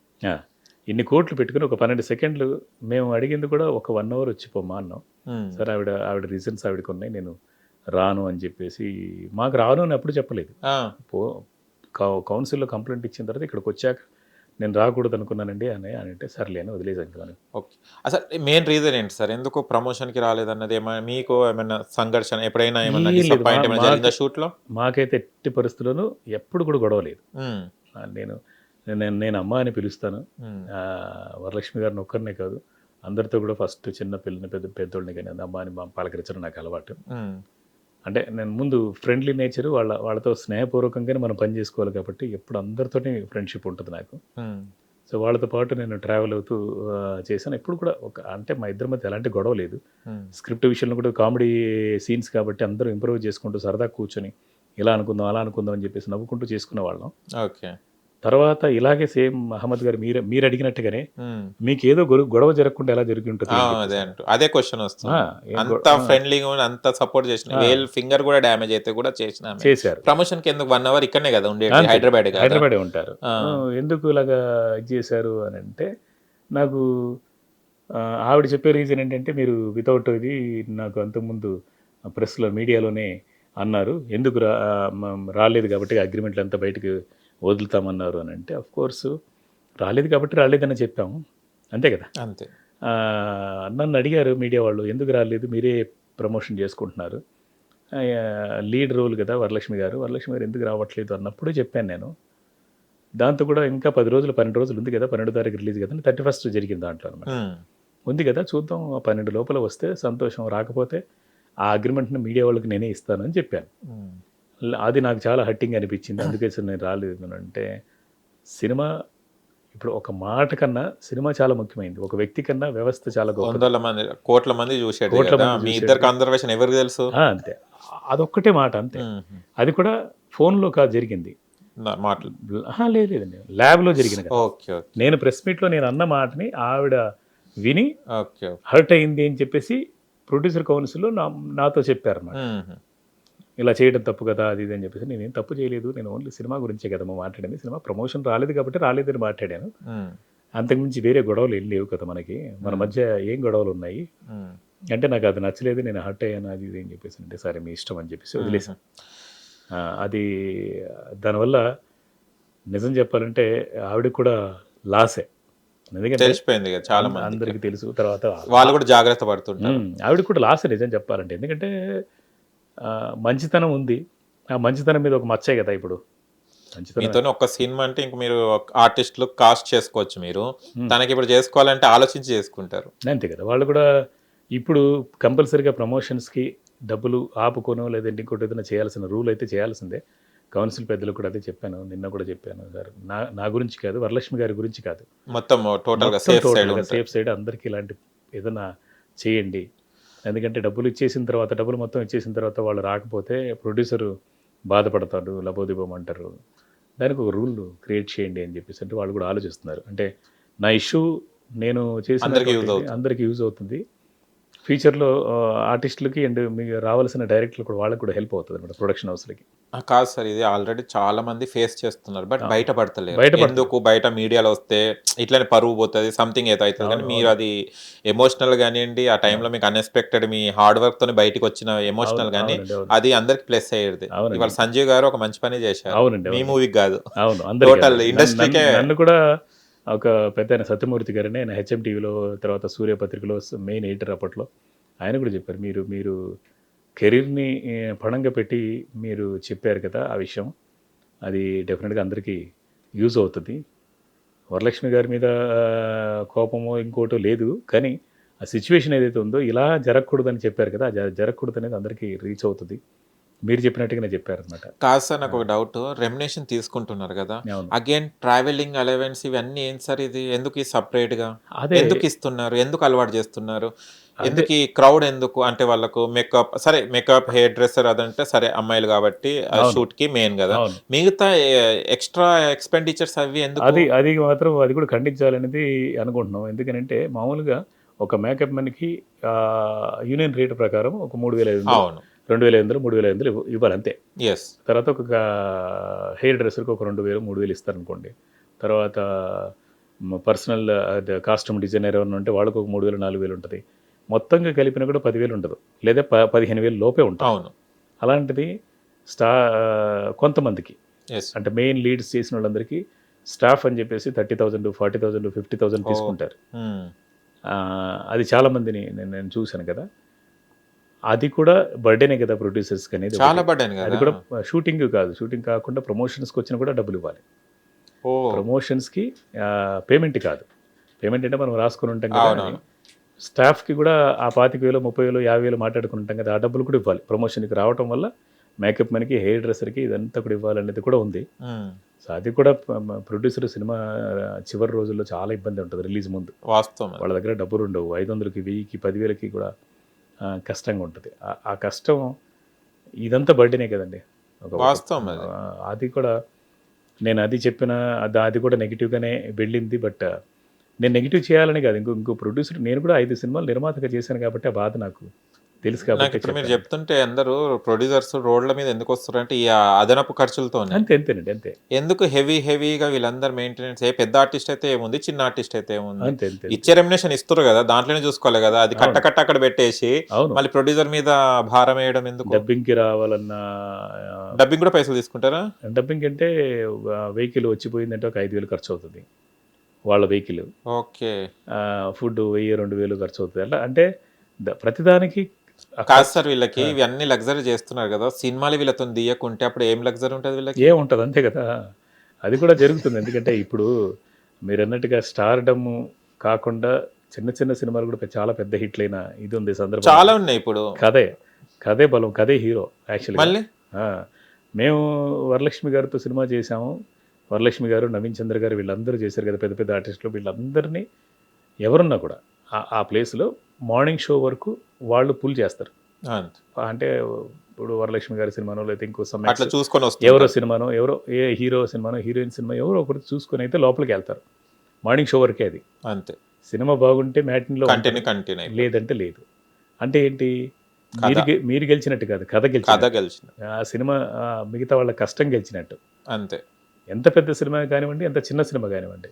ఇన్ని కోట్లు పెట్టుకుని ఒక 12 సెకండ్లు మేము అడిగింది కూడా ఒక 1 అవర్ వచ్చి పోమ్మా అన్నాం. సరే ఆవిడ రీజన్స్ ఆవిడకి ఉన్నాయి, నేను రాను అని చెప్పేసి, మాకు రాను అని అప్పుడు చెప్పలేదు. కౌన్సిల్లో కంప్లైంట్ ఇచ్చిన తర్వాత ఇక్కడికి వచ్చాక నేను రాకూడదు అనుకున్నానండి అని అంటే సర్లే అని వదిలేసాను. ఓకే. అసలు మెయిన్ రీజన్ ఏంటి సార్? ఎందుకు ప్రమోషన్కి రాలేదన్నది ఏమైనా మీకు ఏమైనా సంఘర్షణ ఎప్పుడైనా ఏమైనా డిసప్పాయింట్ ఏమైనా జరిగిందా షూట్లో? మాకైతే ఎట్టి పరిస్థితుల్లోనూ ఎప్పుడు కూడా గొడవ లేదు. నేను అమ్మ అని పిలుస్తాను. వరలక్ష్మి గారిని ఒక్కరినే కాదు, అందరితో కూడా ఫస్ట్ చిన్న పిల్లని పెద్దోళ్ళని కానీ అమ్మ అని పలకరించడం నాకు అలవాటు. అంటే నేను ముందు ఫ్రెండ్లీ నేచరు, వాళ్ళతో స్నేహపూర్వకంగానే మనం పని చేసుకోవాలి కాబట్టి ఎప్పుడు అందరితోనే ఫ్రెండ్షిప్ ఉంటుంది నాకు. సో వాళ్ళతో పాటు నేను ట్రావెల్ అవుతూ చేశాను. ఎప్పుడు కూడా అంటే మా ఇద్దరి మధ్య ఎలాంటి గొడవ లేదు. స్క్రిప్ట్ విషయంలో కూడా కామెడీ సీన్స్ కాబట్టి అందరూ ఇంప్రూవ్ చేసుకుంటూ సరదా కూర్చొని ఇలా అనుకుందాం అలా అనుకుందాం అని చెప్పేసి నవ్వుకుంటూ చేసుకునే వాళ్ళం. ఓకే. తర్వాత ఇలాగే సేమ్ అహ్మద్ గారు మీరు అడిగినట్టుగానే మీకు ఏదో గొడవ జరగకుండా ఎలా జరిగి ఉంటుంది? అదే క్వశ్చన్ వస్తుంది. అంత ఫ్రెండ్లీగా అంత సపోర్ట్ చేసిన ఫింగర్ కూడా డ్యామేజ్ అయితే కూడా చేశారు. ప్రమోషన్ కి ఎందుకు 1 అవర్ ఇక్కడనే కదా ఉండేది, హైదరాబాదే ఉంటారు. ఎందుకు ఇలాగా ఇది చేశారు అని అంటే, నాకు ఆవిడ చెప్పే రీజన్ ఏంటంటే, మీరు వితౌట్ ఇది నాకు అంతకుముందు ప్రెస్లో మీడియాలోనే అన్నారు, ఎందుకు రాలేదు కాబట్టి అగ్రిమెంట్లు అంతా బయటకు వదులుతామన్నారు అని అంటే, ఆఫ్ కోర్సు రాలేదు కాబట్టి రాలేదని చెప్పాము, అంతే కదా. అంతే. నన్ను అడిగారు మీడియా వాళ్ళు, ఎందుకు రాలేదు, మీరే ప్రమోషన్ చేసుకుంటున్నారు, లీడ్ రోల్ కదా వరలక్ష్మి గారు ఎందుకు రావట్లేదు అన్నప్పుడు చెప్పాను నేను. దాంతో కూడా ఇంకా 10 రోజులు 12 రోజులు ఉంది కదా, 12వ తారీఖు రిలీజ్ కదా, 31st జరిగింది దాంట్లో అనమాట. ఉంది కదా చూద్దాం, 12 లోపల వస్తే సంతోషం, రాకపోతే ఆ అగ్రిమెంట్ని మీడియా వాళ్ళకి నేనే ఇస్తానని చెప్పాను. అది నాకు చాలా హట్టింగ్ అనిపించింది. అందుకే సార్ నేను రాలేదు అంటే, సినిమా ఇప్పుడు ఒక మాట కన్నా సినిమా చాలా ముఖ్యమైనది, ఒక వ్యక్తి కన్నా వ్యవస్థ చాలా గొప్ప. కోట్ల మంది చూశాడు, కన్జర్వేషన్ ఎవరికి తెలుసు. అంతే, అదొక్కటే మాట అంతే. అది కూడా ఫోన్లో కాదు జరిగింది, లేదండి ల్యాబ్లో జరిగింది. నేను ప్రెస్ మీట్లో నేను అన్న మాటని ఆవిడ విని హర్ట్ అయింది అని చెప్పేసి ప్రొడ్యూసర్ కౌన్సిల్లో నాతో చెప్పారు అన్నమాట. ఇలా చేయడం తప్పు కదా అది ఇది అని చెప్పేసి, నేనేం తప్పు చేయలేదు, నేను ఓన్లీ సినిమా గురించే కదమ్మా మాట్లాడింది, సినిమా ప్రమోషన్ రాలేదు కాబట్టి రాలేదని మాట్లాడాను, అంతకుమించి వేరే గొడవలు ఏం లేవు కదా మనకి, మన మధ్య ఏం గొడవలు ఉన్నాయి అంటే, నాకు అది నచ్చలేదు, నేను హర్ట్ అయ్యాను అది ఇది అని చెప్పేసి అంటే, సరే మీ ఇష్టం అని చెప్పేసి వదిలేసాను. అది దానివల్ల నిజం చెప్పాలంటే ఆవిడకి కూడా లాసే, ఎందుకంటే తెలిసిపోయింది కదా చాలా మంది, అందరికీ తెలుసు. తర్వాత వాళ్ళు కూడా జాగ్రత్త పడుతుంటారు. ఆవిడకి కూడా లాసే నిజం చెప్పాలంటే, ఎందుకంటే మంచితనం ఉంది, ఆ మంచితనం మీద ఒక మచ్చే కదా ఇప్పుడు. మీతో ఒక సినిమా అంటే ఇంక మీరు ఆర్టిస్టులు కాస్ట్ చేసుకోవచ్చు, మీరు తనకి ఇప్పుడు చేసుకోవాలంటే ఆలోచించి చేసుకుంటారు, అంతే కదా. వాళ్ళు కూడా ఇప్పుడు కంపల్సరీగా ప్రమోషన్స్కి డబ్బులు ఆపుకోనో లేదంటే ఇంకోటి ఏదైనా చేయాల్సిన రూల్ అయితే చేయాల్సిందే. కౌన్సిల్ పెద్దలకు కూడా అదే చెప్పాను, నిన్న కూడా చెప్పాను సార్, నా గురించి కాదు, వరలక్ష్మి గారి గురించి కాదు, మొత్తం టోటల్గా సేఫ్ సైడ్ అందరికీ ఇలాంటి ఏదైనా చేయండి. ఎందుకంటే డబ్బులు మొత్తం ఇచ్చేసిన తర్వాత వాళ్ళు రాకపోతే ప్రొడ్యూసరు బాధపడతాడు, లబోదిబోమంటారు, దానికి ఒక రూల్ క్రియేట్ చేయండి అని చెప్పేసి అంటే వాళ్ళు కూడా ఆలోచిస్తున్నారు. అంటే నా ఇష్యూ నేను చేసిన అందరికీ యూజ్ అవుతుంది. అందరికీ యూజ్ అవుతుంది. ఫ్యూచర్లో ఆర్టిస్టులకి అండ్ మీకు రావాల్సిన డైరెక్టర్లు కూడా వాళ్ళకి కూడా హెల్ప్ అవుతుంది అనమాట ప్రొడక్షన్ హౌస్లకి. కాదు సార్, ఇది ఆల్రెడీ చాలా మంది ఫేస్ చేస్తున్నారు, బట్ బయట పడతలేరు. బయటపడతలేరు. ఎందుకు బయట మీడియాలో వస్తే ఇట్లనే పరువు పోతుంది, సంథింగ్ ఏదో అవుతుంది. కానీ మీరు అది ఎమోషనల్ కానివ్వండి, ఆ టైంలో మీకు అన్ఎక్స్పెక్టెడ్ మీ హార్డ్ వర్క్ తోని బయటకు వచ్చిన ఎమోషనల్ కానీ అవునండి, అవును. అది అందరికి ప్లస్ అయ్యేది. అవునండి. ఇవాళ సంజయ్ గారు ఒక మంచి పని చేశారు, అవునండి, మీ అవును. మూవీకి కాదు, అవును, అందరికీ. టోటల్ ఇండస్ట్రీకే. నన్ను కూడా ఒక పెద్ద ఆయన సత్యమూర్తి గారని, ఆయన హెచ్ఎం టీవీలో తర్వాత సూర్యపత్రికలో మెయిన్ ఎడిటర్ అప్పట్లో, ఆయన కూడా చెప్పారు, మీరు కెరీర్ని పణంగా పెట్టి మీరు చెప్పారు కదా ఆ విషయం, అది డెఫినెట్గా అందరికీ యూజ్ అవుతుంది. వరలక్ష్మి గారి మీద కోపమో ఇంకోటో లేదు, కానీ ఆ సిచ్యువేషన్ ఏదైతే ఉందో ఇలా జరగకూడదని చెప్పారు కదా, జరగకూడదు అనేది అందరికీ రీచ్ అవుతుంది. మీరు చెప్పినట్టుగానే చెప్పారనమాట. కాదు సార్, నాకు ఒక డౌట్. రెమ్యునేషన్ తీసుకుంటున్నారు కదా, అవును. అగైన్ ట్రావెలింగ్ అలవెన్స్ ఇవన్నీ ఏంటి సార్? ఇది ఎందుకు సపరేట్ గా అదే ఎందుకు ఇస్తున్నారు? ఎందుకు అలవాటు చేస్తున్నారు? ఎందుకు ఈ క్రౌడ్ ఎందుకు? అంటే వాళ్ళకు మేకప్, సరే మేకప్, హెయిర్ డ్రెస్సర్ అదంటే సరే అమ్మాయిలు కాబట్టి షూట్ కి మెయిన్ కదా, అవును. మిగతా ఎక్స్ట్రా ఎక్స్పెండిచర్స్ అవి ఎందుకు? అది మాత్రం అది కూడా ఖండించాలనేది అనుకుంటున్నాం. ఎందుకనంటే మామూలుగా ఒక మేకప్ మనకి యూనియన్ రేట్ ప్రకారం ఒక 3,500, అవును, 2,500, 3,500 ఇవ్వాలి అంతే. ఎస్. తర్వాత ఒక హెయిర్ డ్రెస్సర్కి ఒక 2,000, 3,000 ఇస్తారనుకోండి. తర్వాత పర్సనల్ కాస్ట్యూమ్ డిజైనర్ ఎవరైనా ఉంటే వాళ్ళకి ఒక 3,000, 4,000 ఉంటుంది. మొత్తంగా కలిపిన కూడా 10,000 ఉండదు, లేదా 15,000 లోపే ఉంటుంది. అవును, అలాంటిది కొంతమందికి ఎస్. అంటే మెయిన్ లీడ్స్ చేసిన వాళ్ళందరికీ స్టాఫ్ అని చెప్పేసి 30,000, 40,000, 50,000 తీసుకుంటారు. అది చాలామందిని నేను చూశాను కదా. అది కూడా బర్డేనే కదా ప్రొడ్యూసర్స్కి అనేది. చాలా బర్డెన్ అది కదా. కూడా షూటింగ్ కాదు, షూటింగ్ కాకుండా ప్రమోషన్స్కి వచ్చినా కూడా డబ్బులు ఇవ్వాలి. ఓ, ప్రమోషన్స్కి పేమెంట్ కాదు. పేమెంట్ అంటే మనం రాసుకుని ఉంటాం కదా, అవునవును. స్టాఫ్కి కూడా ఆ 25,000, 30,000, 50,000 మాట్లాడుకుని ఉంటాం కదా, ఆ డబ్బులు కూడా ఇవ్వాలి. ప్రమోషన్కి రావటం వల్ల మేకప్ మనకి, హెయిర్ డ్రెస్సర్కి ఇదంతా కూడా ఇవ్వాలనేది కూడా ఉంది. సో అది కూడా ప్రొడ్యూసర్ సినిమా చివరి రోజుల్లో చాలా ఇబ్బంది ఉంటుంది రిలీజ్ ముందు. వాస్తవం. వాళ్ళ దగ్గర డబ్బులు ఉండవు. 500కి, 1000కి, 10,000కి కూడా కష్టంగా ఉంటుంది. ఆ కష్టం ఇదంతా బర్డెనే కదండి. వాస్తవం అది. అది కూడా నేను అది చెప్పిన అది కూడా నెగిటివ్గానే వెళ్ళింది. బట్ నేను నెగిటివ్ చేయాలని కాదు, ఇంకో ప్రొడ్యూసర్, నేను కూడా 5 సినిమాలు నిర్మాతగా చేశాను కాబట్టి ఆ బాధ నాకు తెలుసు నాకు కాబట్టి ఇప్పుడు మీరు చెప్తుంటే అందరూ ప్రొడ్యూసర్స్ రోడ్ల మీద ఎందుకు వస్తారంటే ఈ అదనపు ఖర్చులతోనే. అంతేనండి, అంతే. ఎందుకు హెవీగా వీళ్ళందరూ మెయింటెనెన్స్, పెద్ద ఆర్టిస్ట్ అయితే ఏముంది, చిన్న ఆర్టిస్ట్ అయితే ఏముంది, అంతే. ఇచ్చే రెమ్యునేషన్ ఇస్తారు కదా, దాంట్లోనే చూసుకోవాలి కదా. అది కట్ట అక్కడ పెట్టేసి అవును. మళ్ళీ ప్రొడ్యూసర్ మీద భారం వేయడం ఎందుకు? డబ్బింగ్కి రావాలన్నా డబ్బింగ్ కూడా పైసలు తీసుకుంటారా? డబ్బింగ్ అంటే వెహికల్ వచ్చిపోయిందంటే ఒక 5,000 ఖర్చు అవుతుంది వాళ్ళ వెహికల్. ఓకే. ఫుడ్ 1,000, 2,000 ఖర్చు అవుతుంది. అట్లా అంటే ప్రతిదానికి కాదు సార్, వీళ్ళకి ఇవన్నీ లగ్జరీ చేస్తున్నారు కదా, సినిమాలు వీళ్ళతో తీయకుంటే అప్పుడు ఏం లగ్జరీ ఉంటుంది వీళ్ళకి? ఏముంటుంది, అంతే కదా. అది కూడా జరుగుతుంది. ఎందుకంటే ఇప్పుడు మీరు అన్నట్టుగా స్టార్డమ్ కాకుండా చిన్న చిన్న సినిమాలు కూడా చాలా పెద్ద హిట్లైన ఇది ఉంది సందర్భం. చాలా ఉన్నాయి ఇప్పుడు. కథే బలం, కథే హీరో యాక్చువల్గా. మళ్ళీ మేము వరలక్ష్మి గారితో సినిమా చేసాము. వరలక్ష్మి గారు, నవీన్ చంద్ర గారు వీళ్ళందరూ చేశారు కదా, పెద్ద పెద్ద ఆర్టిస్టులు. వీళ్ళందరినీ ఎవరున్నా కూడా ఆ ప్లేస్లో మార్నింగ్ షో వరకు వాళ్ళు పుల్ చేస్తారు. అంటే ఇప్పుడు వరలక్ష్మి గారి సినిమానో లేదా ఇంకో అట్లా చూసుకొని ఎవరో సినిమానో, ఎవరో ఏ హీరో సినిమానో, హీరోయిన్ సినిమా ఎవరో ఒకరు చూసుకొని అయితే లోపలికి వెళ్తారు. మార్నింగ్ షో వరకే అది. అంతే. సినిమా బాగుంటే మ్యాటిన్లో, కంటిన్యూ, లేదంటే లేదు. అంటే ఏంటి, మీరు గెలిచినట్టు కాదు, కథ గెలిచిన. ఆ సినిమా మిగతా వాళ్ళ కష్టం గెలిచినట్టు. అంతే. ఎంత పెద్ద సినిమా కానివ్వండి, ఎంత చిన్న సినిమా కానివ్వండి,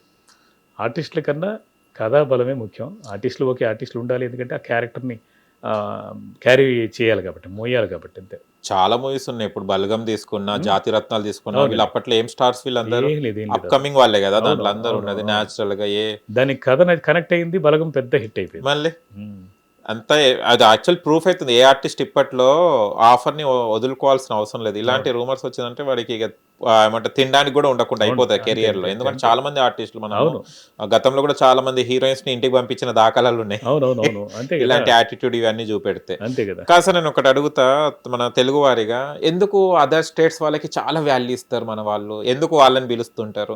ఆర్టిస్టుల కన్నా కథా బలమే ముఖ్యం. ఆర్టిస్టులు ఉండాలి, ఎందుకంటే ఆ క్యారెక్టర్ని క్యారీ చేయాలి కాబట్టి, మోయాలి కాబట్టి. అంతే. చాలా మూవీస్ ఉన్నాయి. ఇప్పుడు బల్గం తీసుకున్నా, జాతి రత్నాలు తీసుకున్నా, వీళ్ళు అప్పట్లో ఏం స్టార్స్ వీళ్ళందరూ అప్కమింగ్ వాళ్ళే కదా, దాంట్లో అందరూ ఉన్నది న్యాచురల్ గా. దానికి కథ కనెక్ట్ అయింది, బలగం పెద్ద హిట్ అయిపోయింది. మళ్ళీ అంతా అది యాక్చువల్ ప్రూఫ్ అవుతుంది. ఏ ఆర్టిస్ట్ ఇప్పట్లో ఆఫర్ని వదులుకోవాల్సిన అవసరం లేదు. ఇలాంటి రూమర్స్ వచ్చిందంటే వాడికి ఇక ఏమంటే తినడానికి కూడా ఉండకుండా అయిపోతాయి కెరియర్ లో. ఎందుకంటే చాలా మంది ఆర్టిస్టులు మనం గతంలో కూడా చాలా మంది హీరోయిన్స్ ని ఇంటికి పంపించిన దాఖలాలు ఉన్నాయి ఇలాంటి యాటిట్యూడ్ ఇవన్నీ చూపెడితే. కాదు సార్, నేను ఒకటి అడుగుతా, మన తెలుగు వారిగా ఎందుకు అదర్ స్టేట్స్ వాళ్ళకి చాలా వాల్యూ ఇస్తారు మన వాళ్ళు, ఎందుకు వాళ్ళని పిలుస్తుంటారు?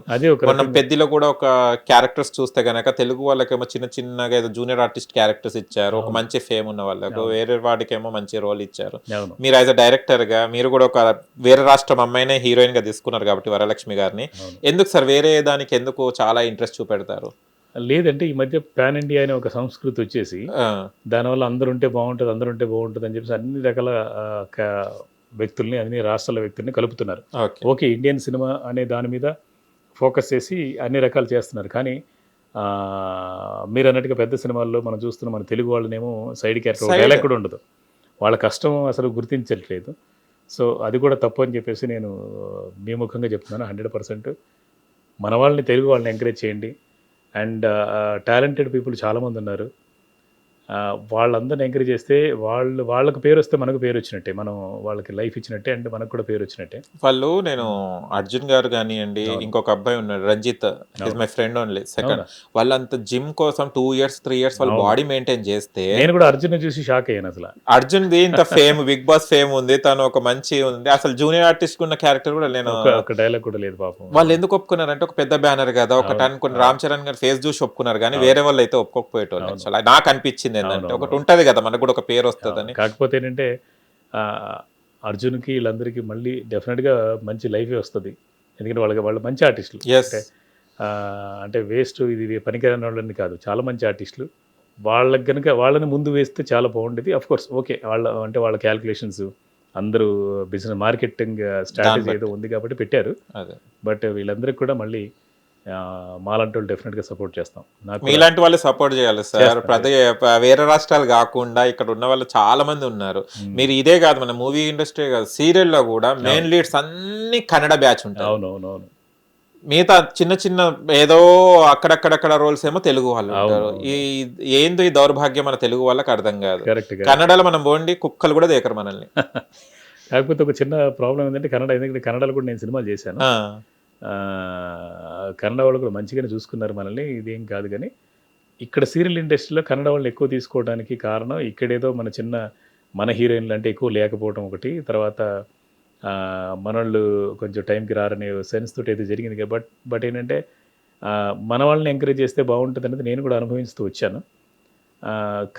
మనం పెద్దలో కూడా ఒక క్యారెక్టర్స్ చూస్తే గనక తెలుగు వాళ్ళకేమో చిన్న చిన్నగా ఏదో జూనియర్ ఆర్టిస్ట్ క్యారెక్టర్స్ ఇచ్చారు, ఒక మంచి ఫేమ్ ఉన్న వాళ్ళకు. వేరే వాడికేమో మంచి రోల్ ఇచ్చారు. మీరు యాజ్ అ డైరెక్టర్ గా మీరు కూడా ఒక వేరే రాష్ట్రం అమ్మాయినే హీరోయిన్ గా తీసుకున్నారు కాబట్టి వరలక్ష్మి గారిని, ఎందుకు సార్ వేరే దానికి ఎందుకు చాలా ఇంట్రెస్ట్ చూపెడతారు? లేదంటే ఈ మధ్య పాన్ ఇండియా అనే ఒక సంస్కృతి వచ్చేసి దానివల్ల అందరూ ఉంటే బాగుంటుంది, అందరూ ఉంటే బాగుంటుంది అని చెప్పేసి అన్ని రకాల వ్యక్తుల్ని, అన్ని రాష్ట్రాల వ్యక్తుల్ని కలుపుతున్నారు. ఓకే, ఇండియన్ సినిమా అనే దాని మీద ఫోకస్ చేసి అన్ని రకాలు చేస్తున్నారు. కానీ మీరు అన్నట్టుగా పెద్ద సినిమాల్లో మనం చూస్తున్న మన తెలుగు వాళ్ళనేమో సైడ్ క్యారెక్టర్ డైలాగ్ కూడా ఉండదు. వాళ్ళ కష్టం అసలు గుర్తించట్లేదు. సో అది కూడా తప్పు అని చెప్పేసి నేను మీ ముఖంగా చెప్తున్నాను. 100% మన వాళ్ళని, తెలుగు వాళ్ళని ఎంకరేజ్ చేయండి. అండ్ టాలెంటెడ్ పీపుల్ చాలామంది ఉన్నారు. వాళ్ళందరిని ఎంకరేజ్ చేస్తే వాళ్ళకి పేరు వస్తే మనకు పేరు వచ్చినట్టే, మనం వాళ్ళకి లైఫ్ ఇచ్చినట్టే, అండ్ మనకు కూడా పేరు వచ్చినట్టే. వాళ్ళు నేను అర్జున్ గారు కానివ్వండి, ఇంకొక అబ్బాయి ఉన్నాడు Ranjit, is my friend only second. వాళ్ళంత జిమ్ కోసం 2 years 3 years వాళ్ళ బాడీ మెయింటైన్ చేస్తే నేను కూడా అర్జున్ చూసి షాక్ అయ్యాను. అసలు అర్జున్ ది ఇంత ఫేమ్, బిగ్ బాస్ ఫేమ్ ఉంది, తను ఒక మంచి ఉంది, అసలు జూనియర్ ఆర్టిస్ట్ ఉన్న క్యారెక్టర్ కూడా నేను ఒక డైలాగ్ కూడా లేదు పాపం. వాళ్ళు ఎందుకు ఒప్పుకున్నారంటే ఒక పెద్ద బ్యానర్ కదా, ఒకటి అనుకుని రామ్ చరణ్ గారు ఫేస్ చూసి ఒప్పుకున్నారు, కానీ వేరే వాళ్ళు అయితే ఒప్పుకోకపోయేటోళ్ళు. నాకు అనిపించింది ఏంటంటే ఒకటి ఉంటది కదా, మనకు కూడా ఒక పేరు వస్తుందని. కాకపోతే ఏంటంటే అర్జున్కి వీళ్ళందరికీ మళ్ళీ డెఫినెట్గా మంచి లైఫే వస్తుంది. ఎందుకంటే వాళ్ళు మంచి ఆర్టిస్టులు. అంటే వేస్ట్ ఇది పనికిరాని వాళ్ళని కాదు, చాలా మంచి ఆర్టిస్టులు. వాళ్ళకి కనుక వాళ్ళని ముందు వేస్తే చాలా బాగుండేది. అఫ్ కోర్స్ ఓకే, వాళ్ళ క్యాలిక్యులేషన్స్, అందరూ బిజినెస్ మార్కెటింగ్ స్ట్రాటజీ ఏదో ఉంది కాబట్టి పెట్టారు. బట్ వీళ్ళందరికీ కూడా మళ్ళీ మాలాంటి వాళ్ళు డెఫినెట్గా సపోర్ట్ చేస్తాం. మీలాంటి వాళ్ళు సపోర్ట్ చేయాలి సార్. వేరే రాష్ట్రాలు కాకుండా ఇక్కడ ఉన్న వాళ్ళు చాలా మంది ఉన్నారు. మీరు ఇదే కాదు, మన మూవీ ఇండస్ట్రీ కాదు, సీరియల్లో కూడా మెయిన్ లీడ్స్ అన్ని కన్నడ బ్యాచ్ ఉంటాయి. అవునవునవును. మిగతా చిన్న చిన్న ఏదో అక్కడక్కడక్కడ రోల్స్ ఏమో తెలుగు వాళ్ళు ఉంటారు. ఏందో ఈ దౌర్భాగ్యం మన తెలుగు వాళ్ళకి అర్థం కాదు. కన్నడలో మనం పోండి, కుక్కలు కూడా దేకరు మనల్ని. కాకపోతే ఒక చిన్న ప్రాబ్లం ఏంటంటే ఎందుకంటే కన్నడలో కూడా నేను సినిమాలు చేశాను. కన్నడ వాళ్ళు కూడా మంచిగానే చూసుకున్నారు మనల్ని, ఇదేం కాదు. కానీ ఇక్కడ సీరియల్ ఇండస్ట్రీలో కన్నడ వాళ్ళని ఎక్కువ తీసుకోవడానికి కారణం ఇక్కడేదో మన హీరోయిన్లు అంటే ఎక్కువ లేకపోవడం ఒకటి, తర్వాత మనోళ్ళు కొంచెం టైంకి రారనే సెన్స్ తోటి అయితే జరిగింది. బట్ ఏంటంటే మన వాళ్ళని ఎంకరేజ్ చేస్తే బాగుంటుంది అనేది నేను కూడా అనుభవిస్తూ వచ్చాను.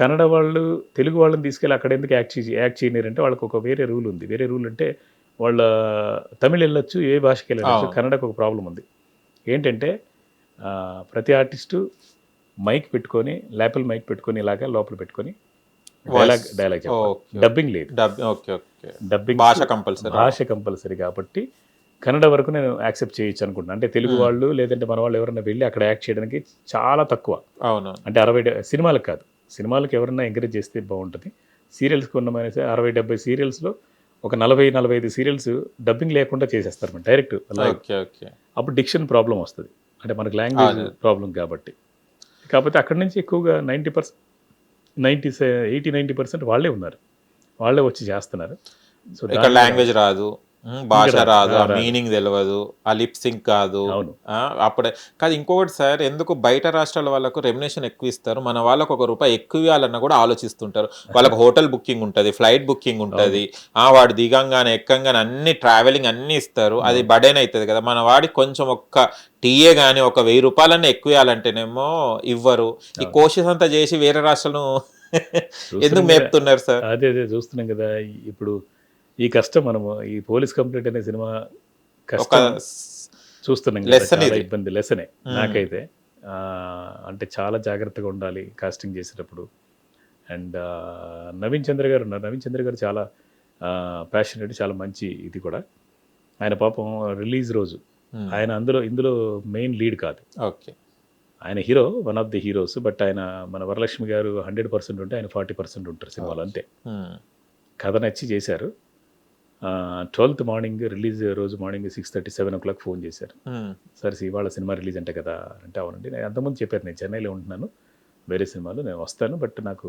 కన్నడ వాళ్ళు తెలుగు వాళ్ళని తీసుకెళ్ళి అక్కడ ఎందుకు యాక్ట్ చేయలేరంటే వాళ్ళకి ఒక వేరే రూల్ ఉంది. వేరే రూల్ అంటే వాళ్ళ తమిళ్ వెళ్ళొచ్చు, ఏ భాషకి వెళ్ళచ్చు, కన్నడకు ఒక ప్రాబ్లం ఉంది. ఏంటంటే ప్రతి ఆర్టిస్టు మైక్ పెట్టుకొని, ల్యాపిల్ మైక్ పెట్టుకొని ఇలాగా లోపల పెట్టుకొని డైలాగ్ డబ్బింగ్ లేదు. డబ్బింగ్ భాష కంపల్సరీ కాబట్టి కన్నడ వరకు నేను యాక్సెప్ట్ చేయొచ్చు అనుకుంటున్నాను. అంటే తెలుగు వాళ్ళు లేదంటే మన వాళ్ళు ఎవరైనా వెళ్ళి అక్కడ యాక్ట్ చేయడానికి చాలా తక్కువ. అంటే 60 సినిమాలకు కాదు, సినిమాలకు ఎవరైనా ఎంకరేజ్ చేస్తే బాగుంటుంది. సీరియల్స్కి ఉన్న 60-70 సీరియల్స్లో ఒక 40-45 సీరియల్స్ డబ్బింగ్ లేకుండా చేసేస్తారు మనం డైరెక్ట్. అప్పుడు డిక్షన్ ప్రాబ్లం వస్తుంది, అంటే మనకు లాంగ్వేజ్ ప్రాబ్లం కాబట్టి. కాకపోతే అక్కడి నుంచి ఎక్కువగా 80-90% వాళ్ళే ఉన్నారు, వాళ్ళే వచ్చి చేస్తున్నారు. సో లాంగ్వేజ్ రాదు, భాష రాదు, ఆ మీనింగ్ తెలియదు, ఆ లిప్ సింక్ కాదు. అప్పుడే కాదు. ఇంకొకటి సార్, ఎందుకు బయట రాష్ట్రాల వాళ్ళకు రెమ్యునేషన్ ఎక్కువ ఇస్తారు, మన వాళ్ళకు ₹1 ఎక్కువ ఇవ్వాలన్నా కూడా ఆలోచిస్తుంటారు. వాళ్ళకు హోటల్ బుకింగ్ ఉంటుంది, ఫ్లైట్ బుకింగ్ ఉంటుంది, వాడు దిగంగానే ఎక్కంగానే అన్ని ట్రావెలింగ్ అన్ని ఇస్తారు. అది బడేన్ అవుతుంది కదా. మన వాడికి కొంచెం ఒక్క టీఏ కానీ ఒక ₹1000 ఎక్కువ ఇవ్వాలంటేనేమో ఇవ్వరు. ఈ కోషిస్ అంతా చేసి వేరే రాష్ట్రాలను ఎందుకు మేపుతున్నారు సార్? అదే చూస్తున్నాం కదా. ఇప్పుడు ఈ కష్టం మనము ఈ పోలీస్ కంప్లైంట్ అనే సినిమా కష్టం చూస్తున్నాం కదా, చాలా ఇబ్బంది. లెసనే నాకైతే. అంటే చాలా జాగ్రత్తగా ఉండాలి కాస్టింగ్ చేసేటప్పుడు. అండ్ నవీన్ చంద్ర గారు ఉన్నారు. నవీన్ చంద్ర గారు చాలా ప్యాషనేట్, చాలా మంచి. ఇది కూడా ఆయన పాపం రిలీజ్ రోజు ఆయన ఇందులో మెయిన్ లీడ్ కాదు. ఓకే, ఆయన hero, one of the heroes. But ఆయన మన వరలక్ష్మి గారు 100% ఉంటే ఆయన 40% ఉంటారు సినిమాలో, అంతే. కథ నచ్చి చేశారు. 12th మార్నింగ్ రిలీజ్ రోజు మార్నింగ్ 6:30-7 o'clock ఫోన్ చేశారు. సార్ ఇవాళ సినిమా రిలీజ్ అంటే కదా అంటే, అవునండి. నేను అంతకుముందు చెప్పారు, నేను చెన్నైలో ఉంటున్నాను, వేరే సినిమాలు నేను వస్తాను, బట్ నాకు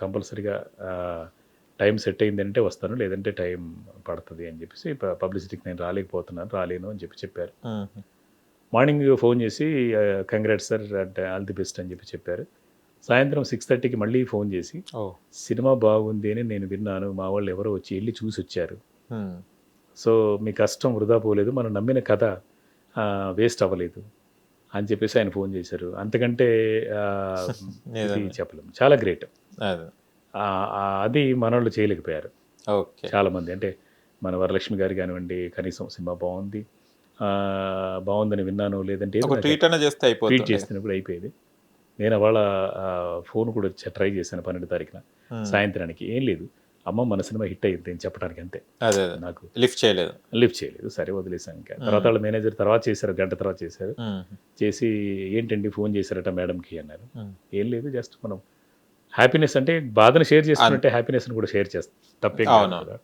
కంపల్సరీగా టైం సెట్ అయింది అంటే వస్తాను, లేదంటే టైం పడుతుంది అని చెప్పేసి, పబ్లిసిటీకి నేను రాలేను అని చెప్పారు. మార్నింగ్ ఫోన్ చేసి కంగ్రాట్స్ సార్ అంటే ఆల్ ది బెస్ట్ అని చెప్పారు. సాయంత్రం 6:30కి మళ్ళీ ఫోన్ చేసి సినిమా బాగుంది అని నేను విన్నాను, మా వాళ్ళు ఎవరో వచ్చి వెళ్ళి చూసి వచ్చారు, సో మీ కష్టం వృధా పోలేదు, మనం నమ్మిన కథ వేస్ట్ అవ్వలేదు అని చెప్పేసి ఆయన ఫోన్ చేశారు. అంతకంటే చెప్పలేము, చాలా గ్రేట్. అది మనోళ్ళు చేయలేకపోయారు చాలామంది. అంటే మన వరలక్ష్మి గారు కానివ్వండి, కనీసం సినిమా బాగుందని విన్నాను, లేదంటే ట్వీట్ చేస్తున్నప్పుడు అయిపోయేది. నేను వాళ్ళ ఫోన్ కూడా ట్రై చేశాను 12 తారీఖున సాయంత్రానికి. ఏం లేదు, అమ్మ మన సినిమా హిట్ అయ్యింది అని చెప్పడానికి అంతే. అదే నాకు లిఫ్ట్ చేయలేదు. లిఫ్ట్ చేయలేదు. సరే వదిలేసాను ఇంకా. తర్వాత వాళ్ళ మేనేజర్ తర్వాత చేశారు, గంట తర్వాత చేశారు. చేసి ఏంటండి ఫోన్ చేశారట మేడంకి అన్నారు. ఏం లేదు, జస్ట్ మనం హ్యాపీనెస్ అంటే బాధను షేర్ చేసుకున్నట్టే హ్యాపీనెస్ని కూడా షేర్ చేస్తాం, తప్పేం కాదు కదా.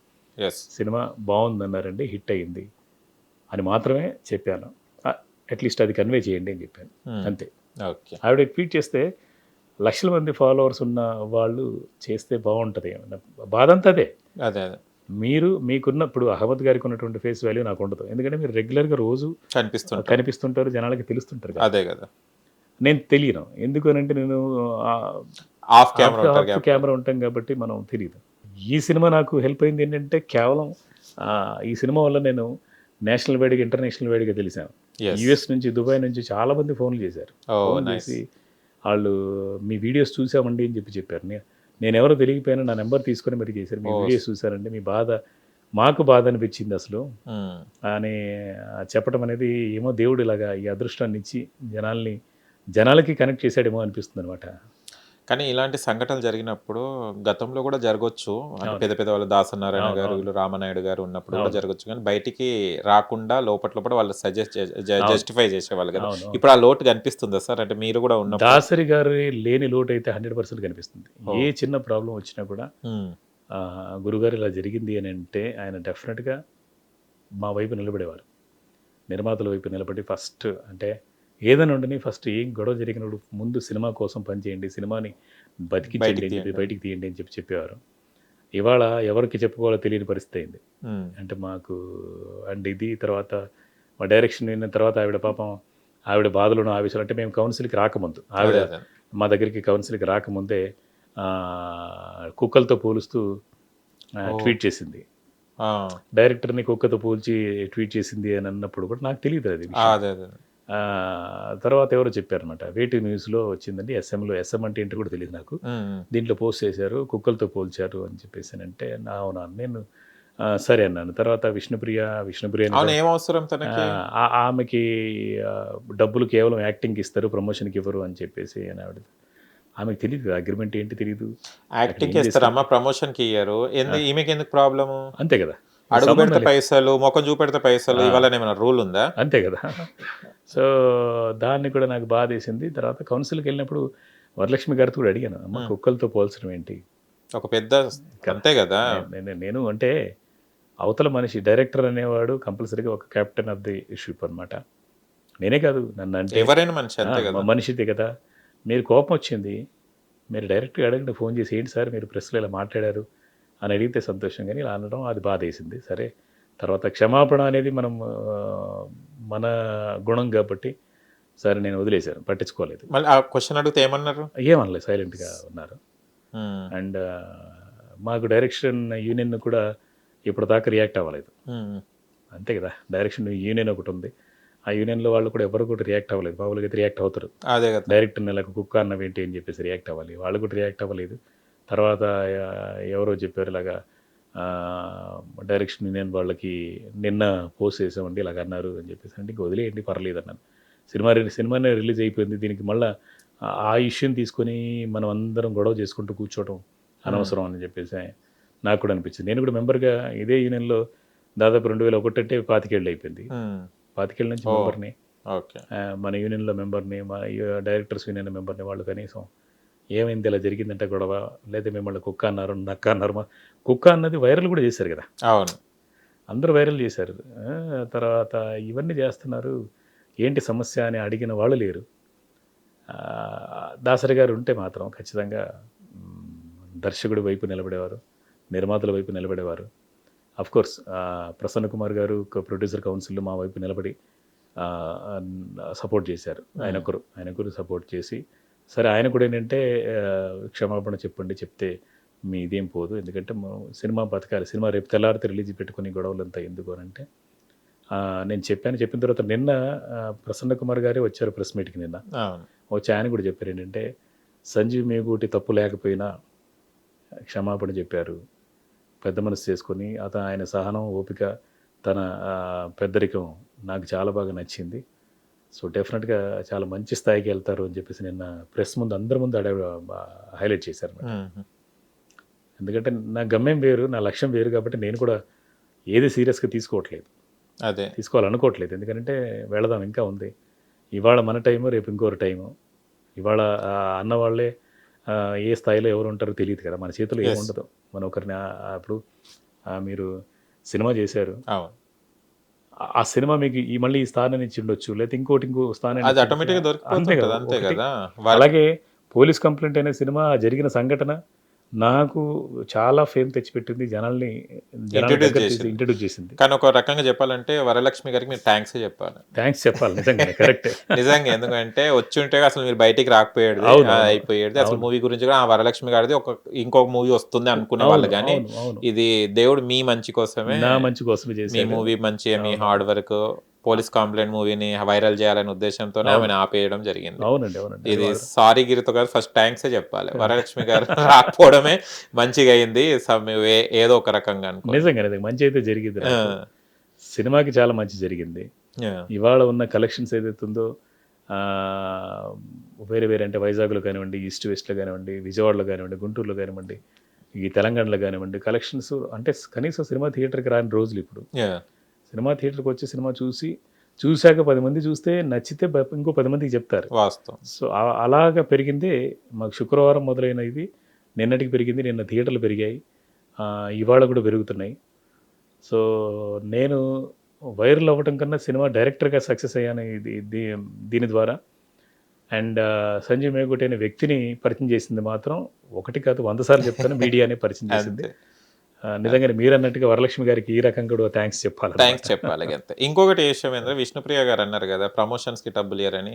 ఎస్. సినిమా బాగుందన్నారండి, హిట్ అయ్యింది అని మాత్రమే చెప్పాను. అట్లీస్ట్ అది కన్వే చేయండి అని చెప్పాను, అంతే. ఓకే. ఆవిడ ట్వీట్ చేస్తే లక్షల మంది ఫాలోవర్స్ ఉన్న వాళ్ళు చేస్తే బాగుంటుంది, బాధ అంతా అదే. అదే అదే మీకున్నప్పుడు అహ్మద్ గారికి ఉన్నటువంటి ఫేస్ వాల్యూ నాకు ఉండదు, ఎందుకంటే మీరు రెగ్యులర్గా రోజు కనిపిస్తుంటారు, జనాలకి తెలుస్తుంటారు కదా. అదే కదా. నేను తెలియను ఎందుకు అంటే నేను ఆఫ్ కెమెరా ఉంటాం కాబట్టి మనం తెలియదు. ఈ సినిమా నాకు హెల్ప్ అయింది ఏంటంటే కేవలం ఈ సినిమా వల్ల నేను నేషనల్ వైడ్గా ఇంటర్నేషనల్ వైడ్గా తెలిసాను. యుఎస్ నుంచి, దుబాయ్ నుంచి చాలా మంది ఫోన్లు చేశారు. ఫోన్ చేసి వాళ్ళు మీ వీడియోస్ చూసామండి అని చెప్పారు. నేను ఎవరో తెలియకపోయినా నా నెంబర్ తీసుకొని మరి చేశారు, మీ వీడియోస్ చూసారండి, మీ బాధ మాకు బాధ అనిపించింది అసలు అని చెప్పడం అనేది ఏమో దేవుడు ఇలాగా ఈ అదృష్టాన్ని ఇచ్చి జనాలకి కనెక్ట్ చేశాడేమో అనిపిస్తుంది అనమాట. కానీ ఇలాంటి సంఘటనలు జరిగినప్పుడు గతంలో కూడా జరగవచ్చు, అంటే పెద్ద పెద్ద వాళ్ళు దాసనారాయణ గారు, వీళ్ళు రామనాయుడు గారు ఉన్నప్పుడు కూడా జరగచ్చు, కానీ బయటికి రాకుండా లోపల వాళ్ళు జస్టిఫై చేసేవాళ్ళు కదా. ఇప్పుడు ఆ లోటు కనిపిస్తుందా సార్? అంటే మీరు కూడా ఉన్న దాసరి గారి లేని లోటు అయితే 100% కనిపిస్తుంది. ఏ చిన్న ప్రాబ్లం వచ్చినా కూడా గురుగారు ఇలా జరిగింది అని అంటే ఆయన డెఫినెట్గా మా వైపు నిలబడేవారు, నిర్మాతల వైపు నిలబడి ఫస్ట్ అంటే ఏదైనా ఉండని ఫస్ట్ ఏం గొడవ జరిగినప్పుడు ముందు సినిమా కోసం పనిచేయండి, సినిమాని బతికించండి అని చెప్పి బయటికి తీయండి అని చెప్పేవారు. ఇవాళ ఎవరికి చెప్పుకోవాలో తెలియని పరిస్థితి అయింది. అంటే మాకు అండ్ ఇది తర్వాత మా డైరెక్షన్ విన్న తర్వాత ఆవిడ పాపం ఆవిడ బాధలను ఆవేశాలు అంటే మేము కౌన్సిల్కి రాకముందు ఆవిడ మా దగ్గరికి కౌన్సిల్కి రాకముందే కుక్కలతో పోలుస్తూ ట్వీట్ చేసింది. డైరెక్టర్ని కుక్కతో పోల్చి ట్వీట్ చేసింది అని అన్నప్పుడు కూడా నాకు తెలియదు అది. తర్వాత ఎవరో చెప్పారనమాట, వేటి న్యూస్లో వచ్చిందండి, ఎస్ఎం అంటే ఏంటి కూడా తెలియదు నాకు, దీంట్లో పోస్ట్ చేశారు, కుక్కలతో పోల్చారు అని చెప్పేసి అంటే అవునా నేను సరే అన్నాను. తర్వాత విష్ణుప్రియ ఆమెకి డబ్బులు కేవలం యాక్టింగ్కి ఇస్తారు, ప్రమోషన్కి ఇవ్వరు అని చెప్పేసి అని ఆవిడ, ఆమెకు తెలియదు అగ్రిమెంట్ ఏంటి తెలియదు, యాక్టింగ్కి ఇస్తారమ్మా ప్రమోషన్కి ఇయ్యరు, ఈమెకి ఎందుకు ప్రాబ్లము? అంతే కదా, అడుగు పెడితే పైసలు, ముఖం చూపెడితే పైసలు, ఇవాళ ఏమైనా రూల్ ఉందా? అంతే కదా. సో దాన్ని కూడా నాకు బాధ వేసింది. తర్వాత కౌన్సిల్కి వెళ్ళినప్పుడు వరలక్ష్మి గారితో కూడా అడిగాను, అమ్మ కుక్కలతో పోల్చడం ఏంటి, ఒక పెద్ద అంతే కదా. నేను అంటే అవతల మనిషి డైరెక్టర్ అనేవాడు కంపల్సరీగా ఒక కెప్టెన్ ఆఫ్ ది షిప్ అనమాట. నేనే కాదు, నన్ను అంటే ఎవరైనా మనిషి అంతే కదా, మనిషిదే కదా. మీరు కోపం వచ్చింది, మీరు డైరెక్ట్గా అడగండి, ఫోన్ చేసి ఏంటి సార్ మీరు ప్రెస్లో ఇలా మాట్లాడారు అని అడిగితే సంతోషం, కానీ ఇలా అనడం అది బాధ వేసింది. సరే తర్వాత క్షమాపణ అనేది మన గుణం కాబట్టి సరే నేను వదిలేశాను, పట్టించుకోలేదు. మళ్ళీ ఆ క్వశ్చన్ అడిగితే ఏమన్నారు? ఏమనలేదు, సైలెంట్గా ఉన్నారు. అండ్ మాకు డైరెక్షన్ యూనియన్ కూడా ఇప్పటిదాకా రియాక్ట్ అవ్వలేదు. అంతే కదా, డైరెక్షన్ యూనియన్ ఒకటి ఉంది, ఆ యూనియన్లో వాళ్ళు కూడా ఎవరు కూడా రియాక్ట్ అవ్వలేదు. మామూలుగా అయితే రియాక్ట్ అవుతారు, అదే కదా, డైరెక్టర్ని ఇలా కుక్క అన్నవేంటి అని చెప్పేసి రియాక్ట్ అవ్వాలి, వాళ్ళు కూడా రియాక్ట్ అవ్వలేదు. తర్వాత ఎవరో చెప్పారు ఇలాగా డైరెక్షన్ యూనియన్ వాళ్ళకి నిన్న పోస్ట్ చేసామండి ఇలాగ అన్నారు అని చెప్పేసి అంటే ఇంక వదిలేయండి పర్లేదు అన్నాను. సినిమానే రిలీజ్ అయిపోయింది, దీనికి మళ్ళీ ఆ ఇష్యూని తీసుకొని మనం అందరం గొడవ చేసుకుంటూ కూర్చోవడం అనవసరం అని చెప్పేసి నాకు కూడా అనిపించింది. నేను కూడా మెంబర్గా ఇదే యూనియన్లో దాదాపు 2001 అంటే 25 ఏళ్ళు అయిపోయింది, 25 ఏళ్ళ నుంచి మెంబర్ని, మన యూనియన్లో మెంబర్ని, మన డైరెక్టర్స్ యూనియన్ మెంబర్ని. వాళ్ళు కనీసం ఏమైంది ఇలా జరిగిందంటే గొడవ, లేదా మిమ్మల్ని కుక్క అన్నారు, నక్క అన్నారు, కుక్క అన్నది వైరల్ కూడా చేశారు కదా. అవును, అందరూ వైరల్ చేశారు. తర్వాత ఇవన్నీ చేస్తున్నారు, ఏంటి సమస్య అని అడిగిన వాళ్ళు లేరు. దాసరి గారు ఉంటే మాత్రం ఖచ్చితంగా దర్శకుడి వైపు నిలబడేవారు, నిర్మాతల వైపు నిలబడేవారు. అఫ్కోర్స్ ప్రసన్న కుమార్ గారు ప్రొడ్యూసర్ కౌన్సిల్లో మా వైపు నిలబడి సపోర్ట్ చేశారు. ఆయనొకరు సపోర్ట్ చేసి సరే ఆయన కూడా ఏంటంటే క్షమాపణ చెప్పండి, చెప్తే మీ ఇదేం పోదు, ఎందుకంటే సినిమా బతకాలి, సినిమా రేపు తెల్లారితే రిలీజ్ పెట్టుకుని గొడవలంతా ఎందుకు అని అంటే నేను చెప్పిన తర్వాత నిన్న ప్రసన్న కుమార్ గారే వచ్చారు ప్రెస్ మీట్కి. నిన్న వచ్చి ఆయన కూడా చెప్పారు ఏంటంటే సంజీవ్ మేగూటి తప్పు లేకపోయినా క్షమాపణ చెప్పారు, పెద్ద మనసు చేసుకొని ఆయన సహనం, ఓపిక, తన పెద్దరికం నాకు చాలా బాగా నచ్చింది. సో డెఫినెట్గా చాలా మంచి స్థాయికి వెళ్తారు అని చెప్పేసి నిన్న ప్రెస్ ముందు అందరి ముందు హైలైట్ చేశారు మేడం. మ్మ్. ఎందుకంటే నా గమ్యం వేరు, నా లక్ష్యం వేరు, కాబట్టి నేను కూడా ఏది సీరియస్గా తీసుకోవట్లేదు, అదే తీసుకోవాలనుకోవట్లేదు. ఎందుకంటే వెళదాం, ఇంకా ఉంది. ఇవాళ మన టైము, రేపు ఇంకోరు టైము. ఇవాళ అన్న వాళ్ళే ఏ స్థాయిలో ఎవరు ఉంటారో తెలియదు కదా, మన చేతిలో Yes. ఏముండదు. మనం ఒకరిని అప్పుడు మీరు సినిమా చేశారు, అవును, ఆ సినిమా మీకు మళ్ళీ ఈ స్థానం ఇచ్చి ఉండొచ్చు, లేకపోతే ఇంకో స్థానం అది ఆటోమేటిక్గా అంతే దొరికిపోతుంది కదా కదా, అంతే ఒకటి. కదా. అలాగే పోలీస్ కంప్లైంట్ అనే సినిమా జరిగిన సంఘటన నాకు చాలా ఫేమ్ తెచ్చిపెట్టింది, జనాల్ని Introduce చేసింది. ఇంట్రడ్యూస్ చేసింది. కానీ ఒక రకంగా చెప్పాలంటే వరలక్ష్మి గారికి మీరు థ్యాంక్స్ చెప్పాలి. థ్యాంక్స్ చెప్పాలి నిజంగా, కరెక్టే. నిజంగా, ఎందుకంటే వచ్చి ఉంటే అసలు మీరు బయటికి రాకపోయేది, అవును, అవును. అయిపోయేది. అసలు మూవీ గురించి కూడా ఆ వరలక్ష్మి గారిది ఇంకొక మూవీ వస్తుంది అనుకునే వాళ్ళు, కానీ అవును, అవును. ఇది దేవుడు మీ మంచి కోసమే, నా మంచి కోసమే మీ చేశారు. మూవీ మంచి, మీ హార్డ్ వర్క్, పోలీస్ కంప్లైంట్ మూవీని వైరల్ చేయాలనే ఉద్దేశంతోనే ఆమెను ఆపేయడం జరిగింది. అవునండి, అవునండి. ఇది సారీ గిరితో గారు ఫస్ట్ థ్యాంక్స్ చెప్పాలి. వరలక్ష్మి గారు రాకపోవడమే మంచిగా అయింది, ఏదో ఒక రకంగా అనుకో. నిజంగా మంచి అయితే జరిగింది నాకు. సినిమాకి చాలా మంచి జరిగింది. ఇవాళ ఉన్న కలెక్షన్స్ ఏదైతే ఉందో వేరే వేరే, అంటే వైజాగ్లో కానివ్వండి, ఈస్ట్ వెస్ట్లో కానివ్వండి, విజయవాడలో కానివ్వండి, గుంటూరులో కానివ్వండి, ఈ తెలంగాణలో కానివ్వండి, కలెక్షన్స్ అంటే కనీసం సినిమా థియేటర్కి రాని రోజులు ఇప్పుడు. సినిమా థియేటర్కి వచ్చి సినిమా చూశాక 10 మంది చూస్తే నచ్చితే ఇంకో 10 మందికి చెప్తారు. వాస్తవం. సో అలాగా పెరిగిందే మాకు. శుక్రవారం మొదలైన ఇది నిన్నటికి పెరిగింది, నిన్న థియేటర్లు పెరిగాయి, ఇవాళ కూడా పెరుగుతున్నాయి. సో నేను వైరల్ అవ్వటం కన్నా సినిమా డైరెక్టర్గా సక్సెస్ అయ్యాను దీని ద్వారా. అండ్ సంజయ్ మేగుటి అనే వ్యక్తిని పరిచయం చేసింది మాత్రం ఒకటి కాదు 100 సార్లు చెప్తాను, మీడియానే పరిచయం చేసింది. నిజంగానే మీరు అన్నట్టుగా వరలక్ష్మి గారికి ఈ రకంగా కూడా థ్యాంక్స్ చెప్పాలి. అంతే. ఇంకొకటి విషయం ఏంటంటే, విష్ణుప్రియ గారు అన్నారు కదా ప్రమోషన్స్ కి డబ్బులు ఇయ్యరని.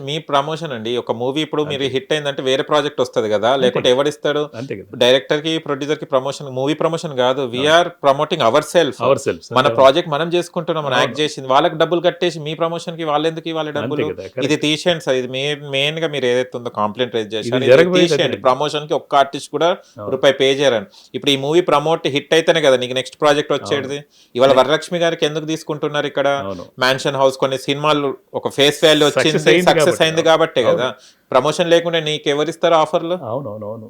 మీ ప్రమోషన్ అండి, ఒక మూవీ ఇప్పుడు మీరు హిట్ అయిందంటే వేరే ప్రాజెక్ట్ వస్తుంది కదా, లేకుంటే ఎవరిస్తాడు? అంతే కదా. డైరెక్టర్ కి, ప్రొడ్యూసర్ కి ప్రమోషన్, మూవీ ప్రమోషన్ కాదు, we are promoting our self. Self మన ప్రాజెక్ట్ మనం చేసుకుంటున్నాం, మనం యాక్ట్ చేసింది, వాళ్ళకి డబ్బులు కట్టేసి మీ ప్రమోషన్ కి వాళ్ళు ఎందుకు ఇవ్వాలి డబ్బులు? ఇది తీసేయండి సార్. ఇది మెయిన్ గా మీరు ఏదైతే ఉందో కంప్లైంట్ రైజ్ చేశారు, తీసేయండి. ప్రమోషన్ కి ఒక్క ఆర్టిస్ట్ కూడా రూపాయి పే చేయరని. ఇప్పుడు ఈ మూవీ ప్రమోట్ హిట్ అయితేనే కదా నీకు నెక్స్ట్ ప్రాజెక్ట్ వచ్చేది. ఇవాళ వరలక్ష్మి గారికి ఎందుకు తీసుకుంటున్నారు ఇక్కడ? మ్యాన్షన్ హౌస్, కొన్ని సినిమాలు ఒక ఫేస్ వాల్యూ వచ్చింది, సక్సెస్ అయింది కాబట్టే కదా. ప్రమోషన్ లేకుండా నీకు ఎవరిస్తారు ఆఫర్లు? అవునవునవును,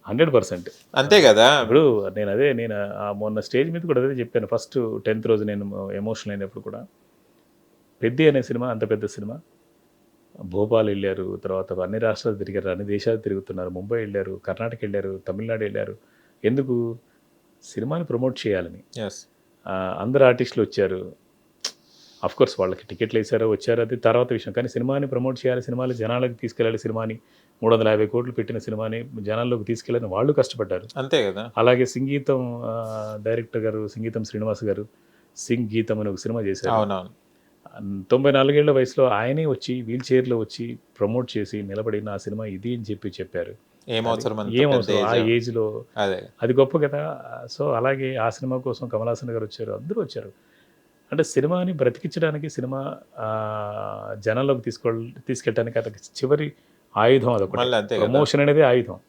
100%. అంతే కదా. ఇప్పుడు నేను మొన్న స్టేజ్ మీద కూడా అదే చెప్పాను. ఫస్ట్ 10th రోజు నేను ఎమోషనల్ అయినప్పుడు కూడా, పెద్ది అనే సినిమా అంత పెద్ద సినిమా, భోపాల్ వెళ్ళారు, తర్వాత అన్ని రాష్ట్రాలు తిరిగారు, అన్ని దేశాలు తిరుగుతున్నారు, ముంబై వెళ్ళారు, కర్ణాటక వెళ్ళారు, తమిళనాడు వెళ్ళారు. ఎందుకు? సినిమాని ప్రమోట్ చేయాలని. అందరు ఆర్టిస్టులు వచ్చారు. అఫ్ కోర్స్ వాళ్ళకి టికెట్లు వేసారో వచ్చారో అది తర్వాత విషయం, కానీ సినిమాని ప్రమోట్ చేయాలి, సినిమాని జనాలకు తీసుకెళ్ళాలి, సినిమాని 350 కోట్లు పెట్టిన సినిమాని జనాల్లోకి తీసుకెళ్ళాలని వాళ్ళు కష్టపడ్డారు. అంతే కదా. అలాగే సంగీతం డైరెక్టర్ గారు సంగీతం శ్రీనివాస్ గారు సింగ్ గీతం అని ఒక సినిమా చేశారు. 94 ఏళ్ల వయసులో ఆయనే వచ్చి వీల్ చైర్లో వచ్చి ప్రమోట్ చేసి నిలబడి నా సినిమా ఇది అని చెప్పారు. ఏమవసరం ఆ ఏజ్లో, అది గొప్ప కదా. సో అలాగే ఆ సినిమా కోసం కమల్ హాసన్ గారు వచ్చారు, అందరూ వచ్చారు. అంటే సినిమాని బ్రతికించడానికి, సినిమా జనాల్లోకి తీసుకెళ్ళడానికి అతనికి చివరి ఆయుధం అదొకటి. ప్రమోషన్ అనేది ఆయుధం.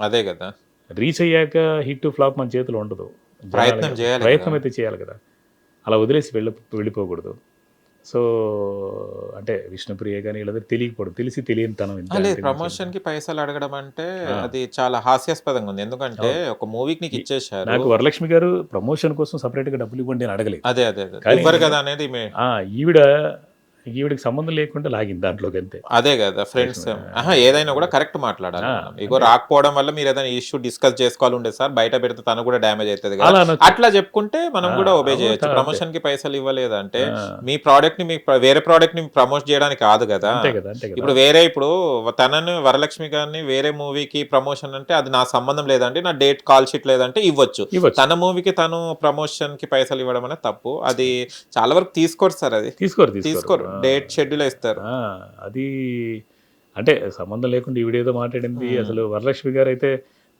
అదే కదా. రీచ్ అయ్యాక హిట్ ఫ్లాప్ మన చేతిలో ఉండదు, ప్రయత్నం అయితే చేయాలి కదా. అలా వదిలేసి వెళ్ళిపోకూడదు. సో అంటే విష్ణుప్రియ కానీ ఇలా తెలియకపోవడం, తెలియని తనం. ప్రమోషన్ కి పైసలు అడగడం అంటే అది చాలా హాస్యాస్పదంగా ఉంది. ఎందుకంటే ఒక మూవీకి నీకు ఇచ్చేసారు. నాకు వరలక్ష్మి గారు ప్రమోషన్ కోసం సపరేట్ గా డబ్బులు ఇవ్వండి అని అడగలేదు. అదే కదా అనేది ఈవిడికి సంబంధం లేకుండా లాగింది దాంట్లోకి, అంతే. అదే కదా ఫ్రెండ్స్. ఏదైనా కూడా కరెక్ట్ మాట్లాడాలి. ఇగో రాకపోవడం వల్ల మీరు ఏదైనా ఇష్యూ డిస్కస్ చేసుకోవాలి ఉండే సార్, బయట పెడితే తను కూడా డ్యామేజ్ అవుతుంది కదా, అట్లా చెప్పుకుంటే మనం కూడా ఒబే చేయొచ్చు. ప్రమోషన్ కి పైసలు ఇవ్వలేదంటే మీ ప్రోడక్ట్ ని వేరే ప్రోడక్ట్ ని ప్రమోట్ చేయడానికి కాదు కదా. ఇప్పుడు తనని వరలక్ష్మి గారిని వేరే మూవీకి ప్రమోషన్ అంటే అది నా సంబంధం లేదండి, నా డేట్ కాల్ షీట్ లేదంటే ఇవ్వచ్చు. తన మూవీకి తను ప్రమోషన్ కి పైసలు ఇవ్వడం అనేది తప్పు. అది చాలా వరకు తీసుకోరు సార్, అది తీసుకోరు, డేట్ షెడ్యూల్ ఇస్తారు. అది అంటే సంబంధం లేకుండా ఈవిడేదో మాట్లాడింది. అసలు వరలక్ష్మి గారు అయితే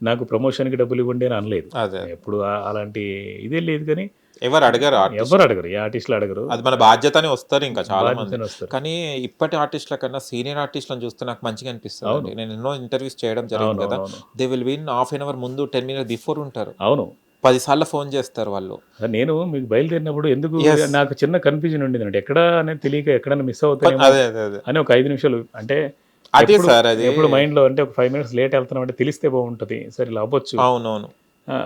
నాకు ప్రమోషన్కి డబ్బులు ఇవ్వండి అని అనలేదు ఎప్పుడు, అలాంటి ఇదే లేదు. కానీ ఎవరు అడగరు, ఏ ఆర్టిస్టులు అడగరు. అది మన బాధ్యత అని వస్తారు ఇంకా చాలా మంది. కానీ ఇప్పటి ఆర్టిస్టుల కన్నా సీనియర్ ఆర్టిస్టులను చూస్తే నాకు మంచిగా అనిపిస్తుంది. నేను ఎన్నో ఇంటర్వ్యూస్ చేయడం జరిగింది కదా, they will win half an hour ముందు 10 minutes బిఫోర్ ఉంటారు. అవును, 10 సార్లు ఫోన్ చేస్తారు వాళ్ళు. నేను మీకు బయలుదేరినప్పుడు ఎందుకు Yes. నాకు చిన్న కన్ఫ్యూజన్ ఉండేది అంటే ఎక్కడ అనేది తెలియక ఎక్కడైనా మిస్ అవుతానేమో అదే అని ఒక 5 నిమిషాలు అంటే అదే ఎప్పుడు సార్ అది. ఎప్పుడు మైండ్లో అంటే ఒక 5 మినిట్స్ లేట్ వెళ్తున్నాం అంటే తెలిస్తే బాగుంటుంది, సరే ఇలా అవ్వచ్చు, అవునవును.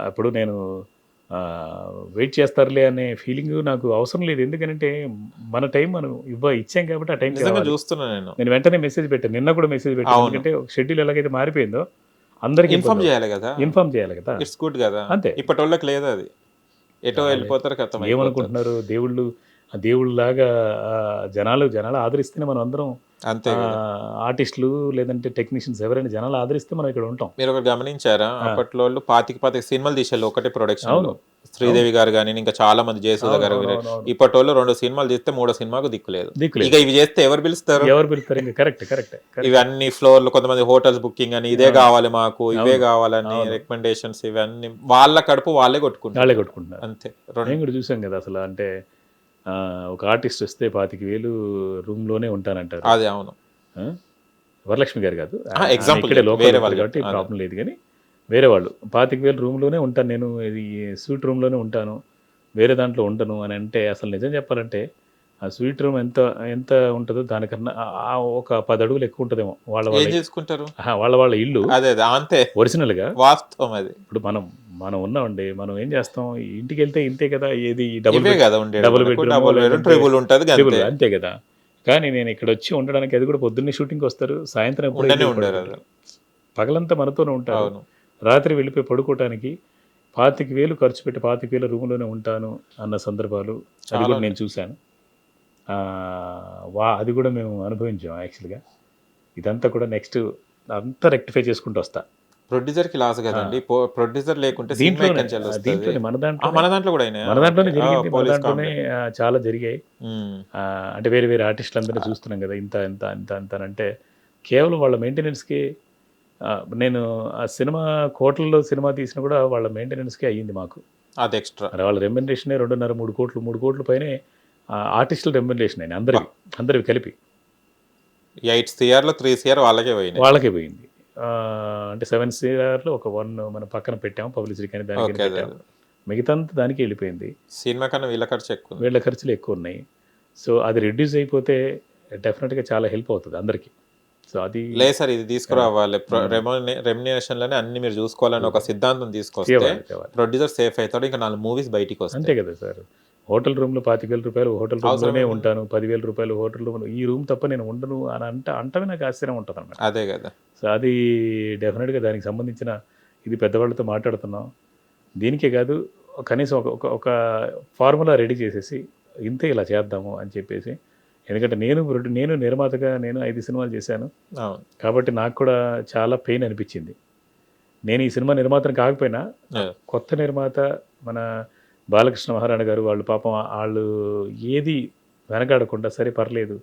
అప్పుడు నేను వెయిట్ చేస్తారులే అనే ఫీలింగ్ నాకు అవసరం లేదు. ఎందుకంటే మన టైం మనం ఇచ్చాం కాబట్టి ఆ టైం నిజంగా చూస్తున్నా నేను. నేను వెంటనే మెసేజ్ పెట్టాను, నిన్న కూడా మెసేజ్ పెట్టాను. అవును. ఎందుకంటే ఒక షెడ్యూల్ ఎలాగైతే మారిపోయిందో అందరికీ ఇన్ఫార్మ్ చేయాలి కదా. ఇన్ఫార్మ్ చేయాలి కదా. ఇట్స్ గుడ్ కదా. అంతే. ఇప్పటోళ్ళకి లేదు అది. ఎటో వెళ్ళిపోతారు కథం. ఏమనుకుంటున్నారు దేవుళ్ళలాగా జనాలు ఆదరిస్తేనే మనం అందరం అంతే కదా. ఆర్టిస్టులు లేదంటే టెక్నీషియన్స్ ఎవరైనా జనాలు ఆదరిస్తే మనం ఇక్కడ ఉంటాం. మీరు ఒకటి గమనించారా, అప్పట్లో వాళ్ళు 25 సినిమాలు తీసేళ్ళు ఒకటే ప్రొడక్షన్. అవును. శ్రీదేవి గారు కానీ ఇంకా చాలా మంది, జయసుధ గారు. ఇప్పటోళ్ళు 2 సినిమాలు తీస్తే 3వ సినిమాకు దిక్కులేదు. ఇక ఇవి చేస్తే ఎవరు పిలుస్తారు? ఇంకా కరెక్ట్. ఇవన్నీ ఫ్లోర్లు, కొంతమంది హోటల్స్ బుకింగ్ అని, ఇదే కావాలి మాకు, ఇవే కావాలని రికమెండేషన్స్, ఇవన్నీ వాళ్ళ కడుపు వాళ్ళే కొట్టుకుంటారు. అంతే. నేను కూడా చూసాం కదా అసలు. అంటే ఒక ఆర్టిస్ట్ వస్తే 25,000 రూమ్లోనే ఉంటానంటారు. అదే అవును. వరలక్ష్మి గారు కాదు, ఎగ్జాంపుల్ ఇక్కడే లోకల్ కాబట్టి ప్రాబ్లం లేదు. కానీ వేరే వాళ్ళు 25,000 రూమ్లోనే ఉంటాను నేను, ఇది స్వీట్ రూమ్లోనే ఉంటాను, వేరే దాంట్లో ఉండను అని అంటే అసలు నిజం చెప్పాలంటే ఆ స్వీట్ రూమ్ ఎంత ఉంటుందో దానికన్నా ఒక 10 అడుగులు ఎక్కువ ఉంటుందేమో. వాళ్ళ ఇల్లు అదే అంతే ఒరిజినల్గా వాస్తవం. అది ఇప్పుడు మనం ఉన్నామండి, మనం ఏం చేస్తాం, ఇంటికి వెళ్తే ఇంతే కదా, ఏది డబుల్ బెడ్రూమ్ అంతే కదా. కానీ నేను ఇక్కడ వచ్చి ఉండడానికి, అది కూడా పొద్దున్నే షూటింగ్కి వస్తారు, సాయంత్రం పగలంతా మనతోనే ఉంటారు, రాత్రి వెళ్ళిపోయి పడుకోవటానికి 25,000 ఖర్చు పెట్టి 25,000 రూమ్లోనే ఉంటాను అన్న సందర్భాలు అది కూడా నేను చూశాను. అది కూడా మేము అనుభవించాం యాక్చువల్గా. ఇదంతా కూడా నెక్స్ట్ అంతా రెక్టిఫై చేసుకుంటూ వస్తా. ప్రొడ్యూసర్ కి లాస్ కదండి. ప్రొడ్యూసర్ లేకుంటే దీంట్లోనే మన దాంట్లోనే జరిగింది, మన దాంట్లోనే చాలా జరిగాయి. అంటే వేరే వేరే ఆర్టిస్టులు అందరినీ చూస్తున్నాం కదా, ఇంత అంటే కేవలం వాళ్ళ మెయింటెనెన్స్కి. నేను ఆ సినిమా కోట్లలో సినిమా తీసినా కూడా వాళ్ళ మెయింటెనెన్స్కి అయ్యింది మాకు. అది ఎక్స్ట్రా. వాళ్ళ రెమ్యునరేషనే 2.5-3 కోట్లు పైనే ఆర్టిస్టుల రెమ్యునరేషన్ అయినా అందరివి కలిపి 8 CR లో 3 CR వాళ్ళకే పోయింది. అంటే 7 CRలో ఒక 1 మనం పక్కన పెట్టాము పబ్లిసిటీ కానీ, దానికి మిగతా దానికి వెళ్ళిపోయింది. సినిమా కన్నా వీళ్ళ ఖర్చులు ఎక్కువ ఉన్నాయి. సో అది రిడ్యూస్ అయిపోతే డెఫినెట్గా చాలా హెల్ప్ అవుతుంది అందరికీ. సో అది లేదు సార్, ఇది తీసుకురావాలి. రెమ్యునరేషన్లోనే అన్ని మీరు చూసుకోవాలని ఒక సిద్ధాంతం తీసుకొస్తే ప్రొడ్యూసర్ సేఫ్ అవుతాడు. ఇంకా 4 మూవీస్ బయటికి వస్తాయి. అంతే కదా సార్. హోటల్ రూమ్లో 25,000 రూపాయలు హోటల్ రూమ్లోనే ఉంటాను, 10,000 రూపాయలు హోటల్ రూమ్, ఈ రూమ్ తప్ప నేను ఉండను అని అంటే నాకు ఆశ్చర్యం ఉంటుంది అన్నమాట. అదే కదా. సో అది డెఫినెట్గా దానికి సంబంధించిన ఇది పెద్దవాళ్ళతో మాట్లాడుతున్నాం. దీనికే కాదు, కనీసం ఒక ఫార్ములా రెడీ చేసేసి ఇంతే ఇలా చేద్దాము అని చెప్పేసి. ఎందుకంటే నేను నిర్మాతగా 5 సినిమాలు చేశాను కాబట్టి నాకు కూడా చాలా పెయిన్ అనిపించింది. నేను ఈ సినిమా నిర్మాతను కాకపోయినా కొత్త నిర్మాత మన బాలకృష్ణ మహారాణ గారు వాళ్ళు పాపం వాళ్ళు ఏది వెనకాడకుండా, సరే పర్లేదు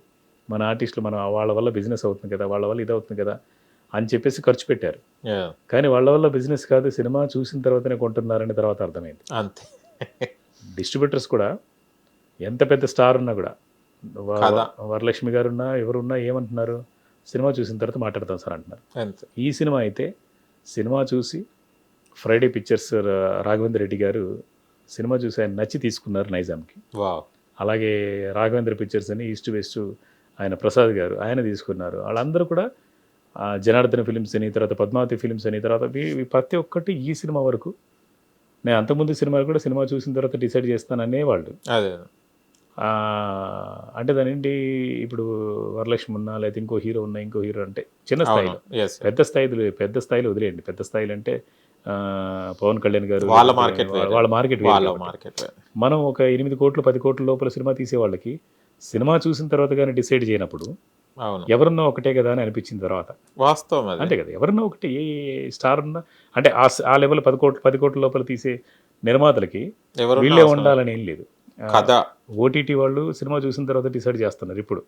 మన ఆర్టిస్టులు వాళ్ళ వల్ల బిజినెస్ అవుతుంది కదా, వాళ్ళ వల్ల ఇది అవుతుంది కదా అని చెప్పేసి ఖర్చు పెట్టారు. కానీ వాళ్ళ వల్ల బిజినెస్ కాదు, సినిమా చూసిన తర్వాతనే కొంటున్నారని తర్వాత అర్థమైంది. అంతే. డిస్ట్రిబ్యూటర్స్ కూడా ఎంత పెద్ద స్టార్ ఉన్నా కూడా, వరలక్ష్మి గారు ఉన్నా ఎవరున్నా ఏమంటున్నారు, సినిమా చూసిన తర్వాత మాట్లాడతాం సార్ అంటున్నారు. ఈ సినిమా అయితే సినిమా చూసి ఫ్రైడే పిక్చర్స్ రాఘవేంద్ర రెడ్డి గారు సినిమా చూసి ఆయన నచ్చి తీసుకున్నారు నైజాంకి. అలాగే రాఘవేంద్ర పిక్చర్స్ అని ఈస్ట్ వెస్ట్ ఆయన ప్రసాద్ గారు ఆయన తీసుకున్నారు. వాళ్ళందరూ కూడా జనార్దన ఫిలిమ్స్ అని, తర్వాత పద్మావతి ఫిలిమ్స్ అని, తర్వాత ప్రతి ఒక్కటి ఈ సినిమా వరకు. నేను అంతకుముందు సినిమాలు కూడా సినిమా చూసిన తర్వాత డిసైడ్ చేస్తాననే వాళ్ళు. అంటే దాని ఏంటి, ఇప్పుడు వరలక్ష్మి ఉన్నా లేకపోతే ఇంకో హీరో అంటే చిన్న స్థాయిలో, పెద్ద స్థాయిలో వదిలేయండి. పెద్ద స్థాయిలో అంటే పవన్ కళ్యాణ్ గారు, వాళ్ళ మార్కెట్. మనం ఒక 8 కోట్లు 10 కోట్ల లోపల సినిమా తీసే వాళ్ళకి సినిమా చూసిన తర్వాత కానీ డిసైడ్ చేయనప్పుడు ఎవరన్నా ఒకటే కదా అని అనిపించిన తర్వాత వాస్తవం అంతే కదా. ఎవరన్నా ఒకటి, ఏ స్టార్ ఉన్నా అంటే ఆ లెవెల్ 10 కోట్ల లోపల తీసే నిర్మాతలకి వీళ్ళే ఉండాలని ఏం లేదు. ఓటీటీ వాళ్ళు సినిమా చూసిన తర్వాత డిసైడ్ చేస్తున్నారు ఇప్పుడు.